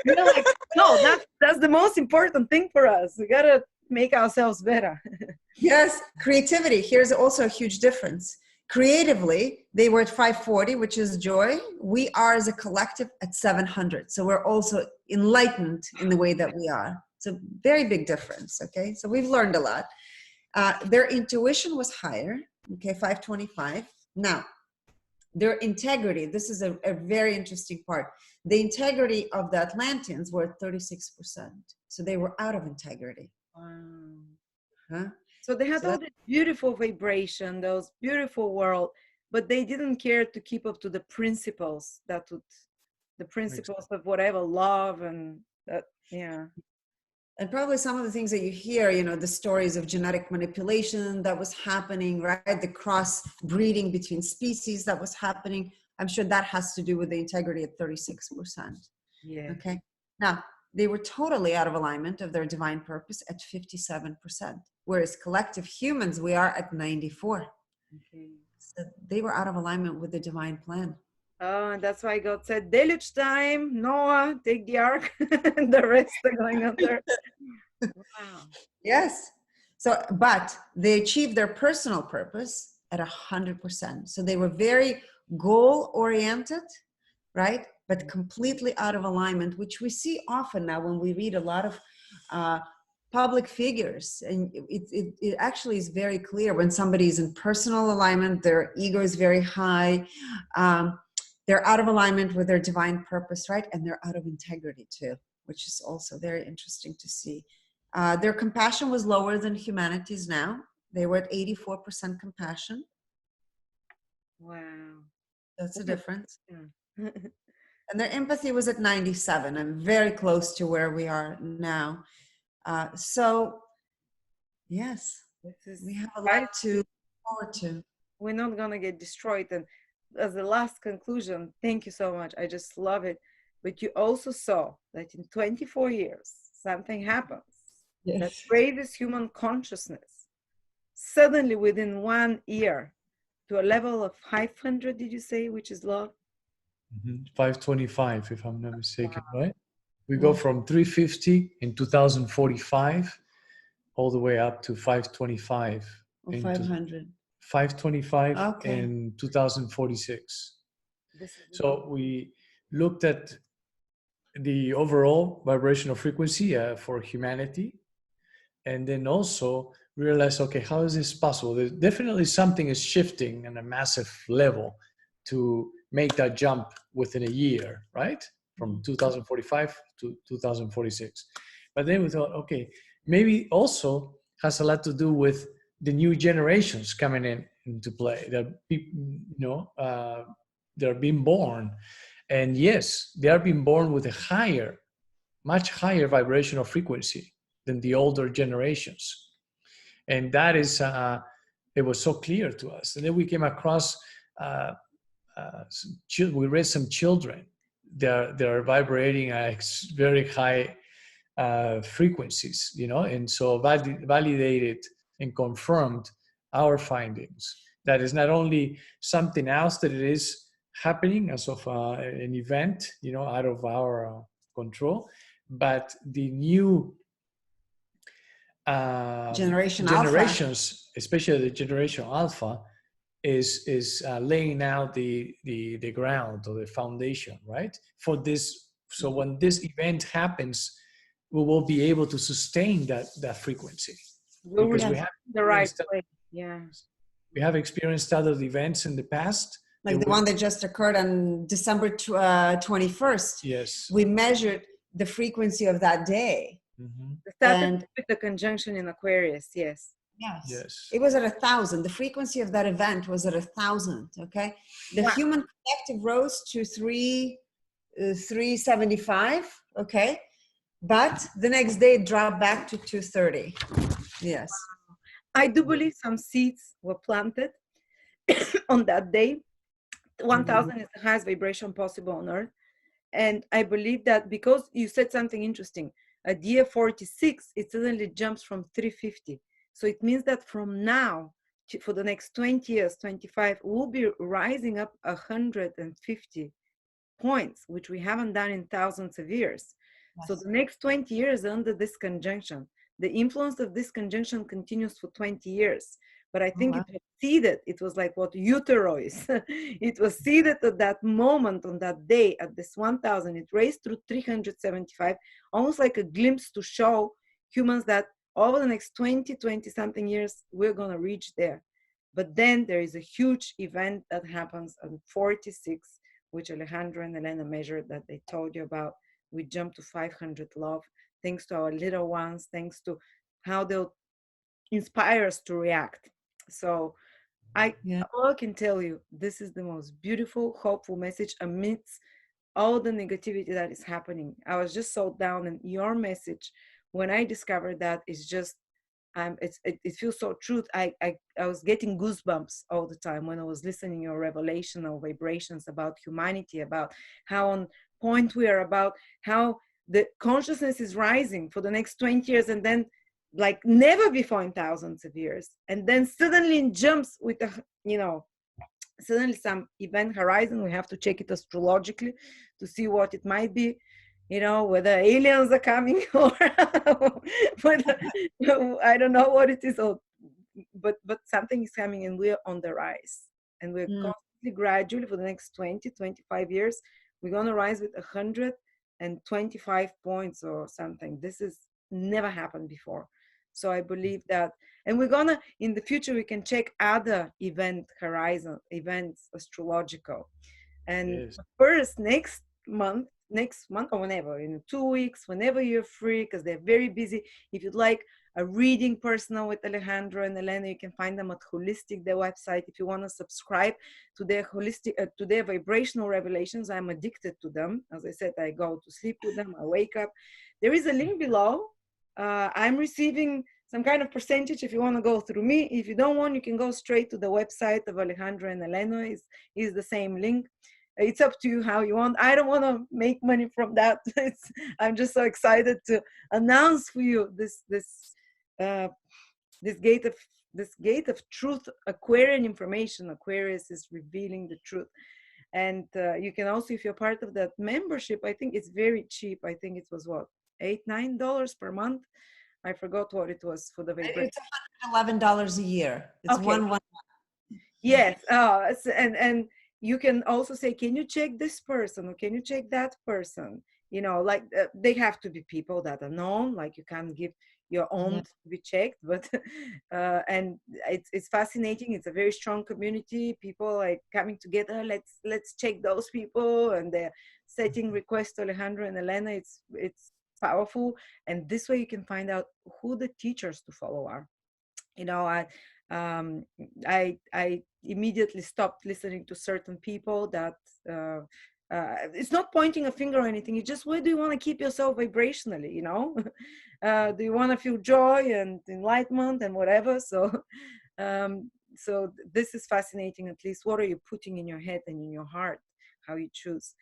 we're like, no, that's the most important thing for us. We gotta make ourselves better. Yes, creativity. Here's also a huge difference. Creatively, they were at 540, which is joy. We are as a collective at 700. So we're also enlightened in the way that we are. It's a very big difference, okay? So we've learned a lot. Their intuition was higher, okay, 525. Now, their integrity, this is a very interesting part. The integrity of the Atlanteans were at 36%. So they were out of integrity. Wow. Huh? So they had So all this beautiful vibration, those beautiful world, but they didn't care to keep up to the principles of whatever love and that, yeah. and probably some of the things that you hear, you know, the stories of genetic manipulation that was happening, right? The cross breeding between species that was happening. I'm sure that has to do with the integrity at 36%. Yeah. Okay. Now, they were totally out of alignment of their divine purpose at 57%, whereas collective humans, we are at 94. Okay. So they were out of alignment with the divine plan. Oh, and that's why God said, deluge time, Noah, take the ark, and the rest are going under. Wow. Yes. So, but they achieved their personal purpose at 100%. So they were very goal oriented, right? But completely out of alignment, which we see often now when we read a lot of public figures. And it actually is very clear when somebody is in personal alignment, their ego is very high. They're out of alignment with their divine purpose, right? And they're out of integrity too, which is also very interesting to see. Their compassion was lower than humanity's now. They were at 84% compassion. Wow. That's a difference. Yeah. And their empathy was at 97 and very close to where we are now. So, yes, we have a lot to look forward to. We're not going to get destroyed. And as the last conclusion, thank you so much. I just love it. But you also saw that in 24 years, something happens that Yes. raises human consciousness suddenly within 1 year to a level of 500, did you say, which is love? 525, if I'm not mistaken, Wow. right? We go from 350 in 2045 all the way up to 525 Or in 500. 525 Okay. in 2046. So we looked at the overall vibrational frequency for humanity, and then also realize, okay, how is this possible? There's definitely something is shifting on a massive level to make that jump within a year, right? From 2045 to 2046. But then we thought, okay, maybe also has a lot to do with the new generations coming into play. That people, they're being born, and yes, they are being born with a much higher vibrational frequency than the older generations. And that is, it was so clear to us. And then we came across, we read some children, they're vibrating at very high frequencies, and so validated and confirmed our findings. That is not only something else that it is happening as of an event, out of our control, but the new Generations, Alpha, especially the generation Alpha, is laying out the ground or the foundation, right, for this. So when this event happens, we will be able to sustain that frequency, because we have the right way. Yeah, we have experienced other events in the past, like the one that just occurred on December 21st. Yes, we measured the frequency of that day. And with the conjunction in Aquarius. Yes. Yes. It was at 1,000. The frequency of that event was at 1,000. Okay. The human collective rose to 375. Okay. But the next day it dropped back to 230. Yes. I do believe some seeds were planted on that day. 1,000 is the highest vibration possible on Earth. And I believe that because you said something interesting, at year 46, it suddenly jumps from 350. So it means that from now for the next 20 years, 25, we'll be rising up 150 points, which we haven't done in thousands of years. Yes. So the next 20 years under this conjunction, the influence of this conjunction continues for 20 years. but I Oh, think wow. it was seeded. It was like what utero is. It was seeded at that moment, on that day, at this 1000. It raised through 375, almost like a glimpse to show humans that over the next 20 something years, we're going to reach there. But then there is a huge event that happens on 46, which Alejandro and Elena measured, that they told you about. We jumped to 500 love, thanks to our little ones, thanks to how they'll inspire us to react. So Yeah. all I can tell you, this is the most beautiful, hopeful message amidst all the negativity that is happening. I was just so down, and your message, when I discovered that, is just it feels so true. I was getting goosebumps all the time when I was listening your revelational vibrations about humanity, about how on point we are, about how the consciousness is rising for the next 20 years, and then like never before in thousands of years, and then suddenly it jumps with a, suddenly some event horizon. We have to check it astrologically to see what it might be, whether aliens are coming or whether, I don't know what it is, but something is coming, and we're on the rise, and we're Mm. constantly, gradually, for the next 20-25 years, we're going to rise with 125 points or something. This is never happened before. So I believe that, and we're gonna, in the future, we can check other event horizon events, astrological. And Yes. first, next month or whenever, in 2 weeks, whenever you're free, because they're very busy. If you'd like a reading personal with Alejandro and Elena, you can find them at Holistic, their website. If you want to subscribe to their to their vibrational revelations, I'm addicted to them. As I said, I go to sleep with them, I wake up. There is a link below. I'm receiving some kind of percentage if you want to go through me. If you don't want, you can go straight to the website of Alejandro and Elena. Is the same link. It's up to you how you want. I don't want to make money from that. I'm just so excited to announce for you uh, this gate of truth, Aquarian information. Aquarius is revealing the truth. And you can also, if you're part of that membership, I think it's very cheap. I think it was what, $8-9 per month. I forgot what it was for the vibration. It's $111 a year. It's Okay. one. Yes. And you can also say, can you check this person, or can you check that person? Like they have to be people that are known. Like you can't give your own Yeah. to be checked, but and it's fascinating. It's a very strong community. People like coming together. Let's check those people, and they're setting requests to Alejandro and Elena. It's powerful, and this way you can find out who the teachers to follow are. Um, I immediately stopped listening to certain people that it's not pointing a finger or anything. It's just, where do you want to keep yourself vibrationally? Do you want to feel joy and enlightenment and whatever? So this is fascinating. At least, what are you putting in your head and in your heart? How you choose.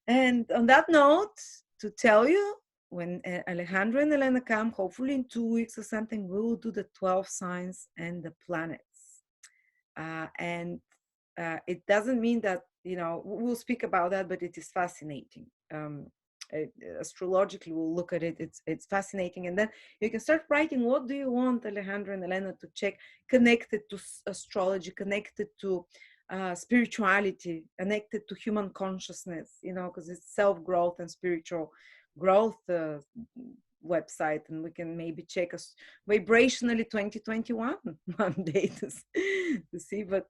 And on that note, to tell you, when Alejandro and Elena come, hopefully in 2 weeks or something, we will do the 12 signs and the planets. And it doesn't mean that, we'll speak about that, but it is fascinating. Astrologically, we'll look at it. It's fascinating. And then you can start writing, what do you want Alejandro and Elena to check, connected to astrology, connected to spirituality, connected to human consciousness, because it's self-growth and spiritual growth website. And we can maybe check us vibrationally 2021 one day to see. But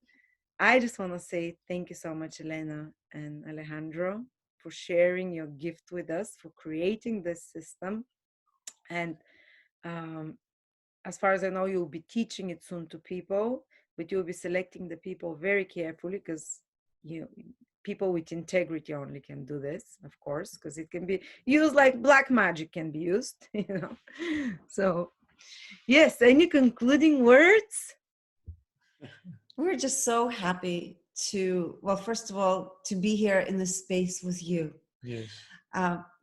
I just want to say thank you so much, Elena and Alejandro, for sharing your gift with us, for creating this system. And as far as I know, you'll be teaching it soon to people, but you'll be selecting the people very carefully, because people with integrity only can do this, of course, because it can be used like black magic can be used, So, yes, any concluding words? We're just so happy well, first of all, to be here in this space with you. Yes.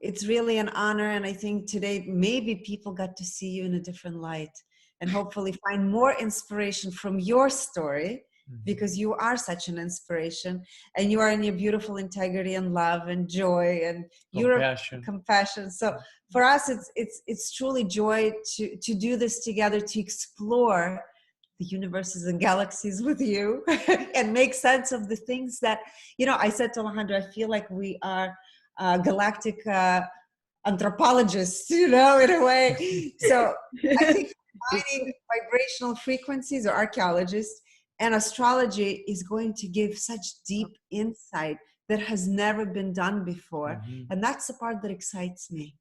It's really an honor. And I think today, maybe people got to see you in a different light, and hopefully find more inspiration from your story, because you are such an inspiration, and you are in your beautiful integrity and love and joy and compassion. So for us, it's truly joy to do this together, to explore the universes and galaxies with you and make sense of the things that, I said to Alejandro, I feel like we are galactic anthropologists, in a way. So I think combining vibrational frequencies or archaeologists and astrology is going to give such deep insight that has never been done before. And that's the part that excites me,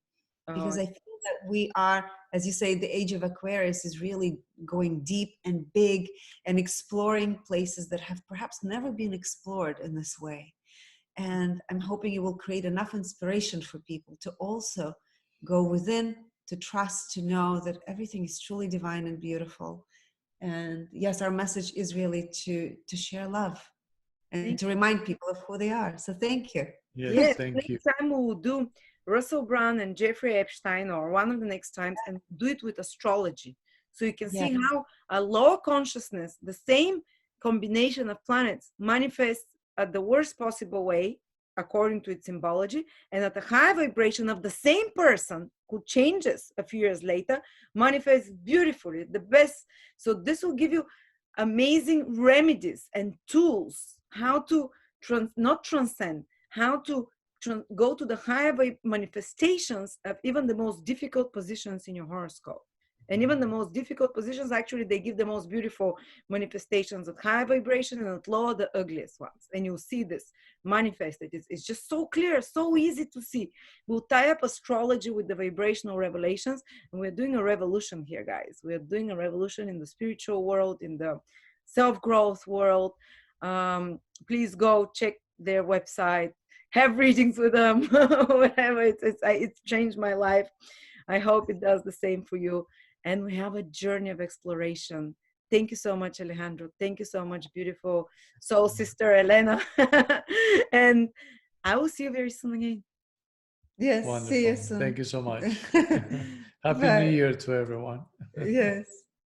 because I feel that we are, as you say, the age of Aquarius is really going deep and big and exploring places that have perhaps never been explored in this way. And I'm hoping it will create enough inspiration for people to also go within, to trust, to know that everything is truly divine and beautiful. And yes, our message is really to share love and to remind people of who they are. So thank you. Yes, thank you. Next time we will do Russell Brand and Jeffrey Epstein, or one of the next times, and do it with astrology. So you can see how a low consciousness, the same combination of planets, manifests at the worst possible way, according to its symbology, and at the high vibration of the same person who changes a few years later, manifests beautifully, the best. So this will give you amazing remedies and tools, how to not transcend, how to go to the higher manifestations of even the most difficult positions in your horoscope. And even the most difficult positions, actually, they give the most beautiful manifestations at high vibration, and at low, the ugliest ones. And you'll see this manifested. It's just so clear, so easy to see. We'll tie up astrology with the vibrational revelations, and we're doing a revolution here, guys. We're doing a revolution in the spiritual world, in the self-growth world. Please go check their website, have readings with them, whatever. It's changed my life. I hope it does the same for you. And we have a journey of exploration. Thank you so much, Alejandro. Thank you so much, beautiful soul sister Elena. And I will see you very soon again. Yes, Wonderful. see you soon. Thank you so much. Happy New Year to everyone. Yes.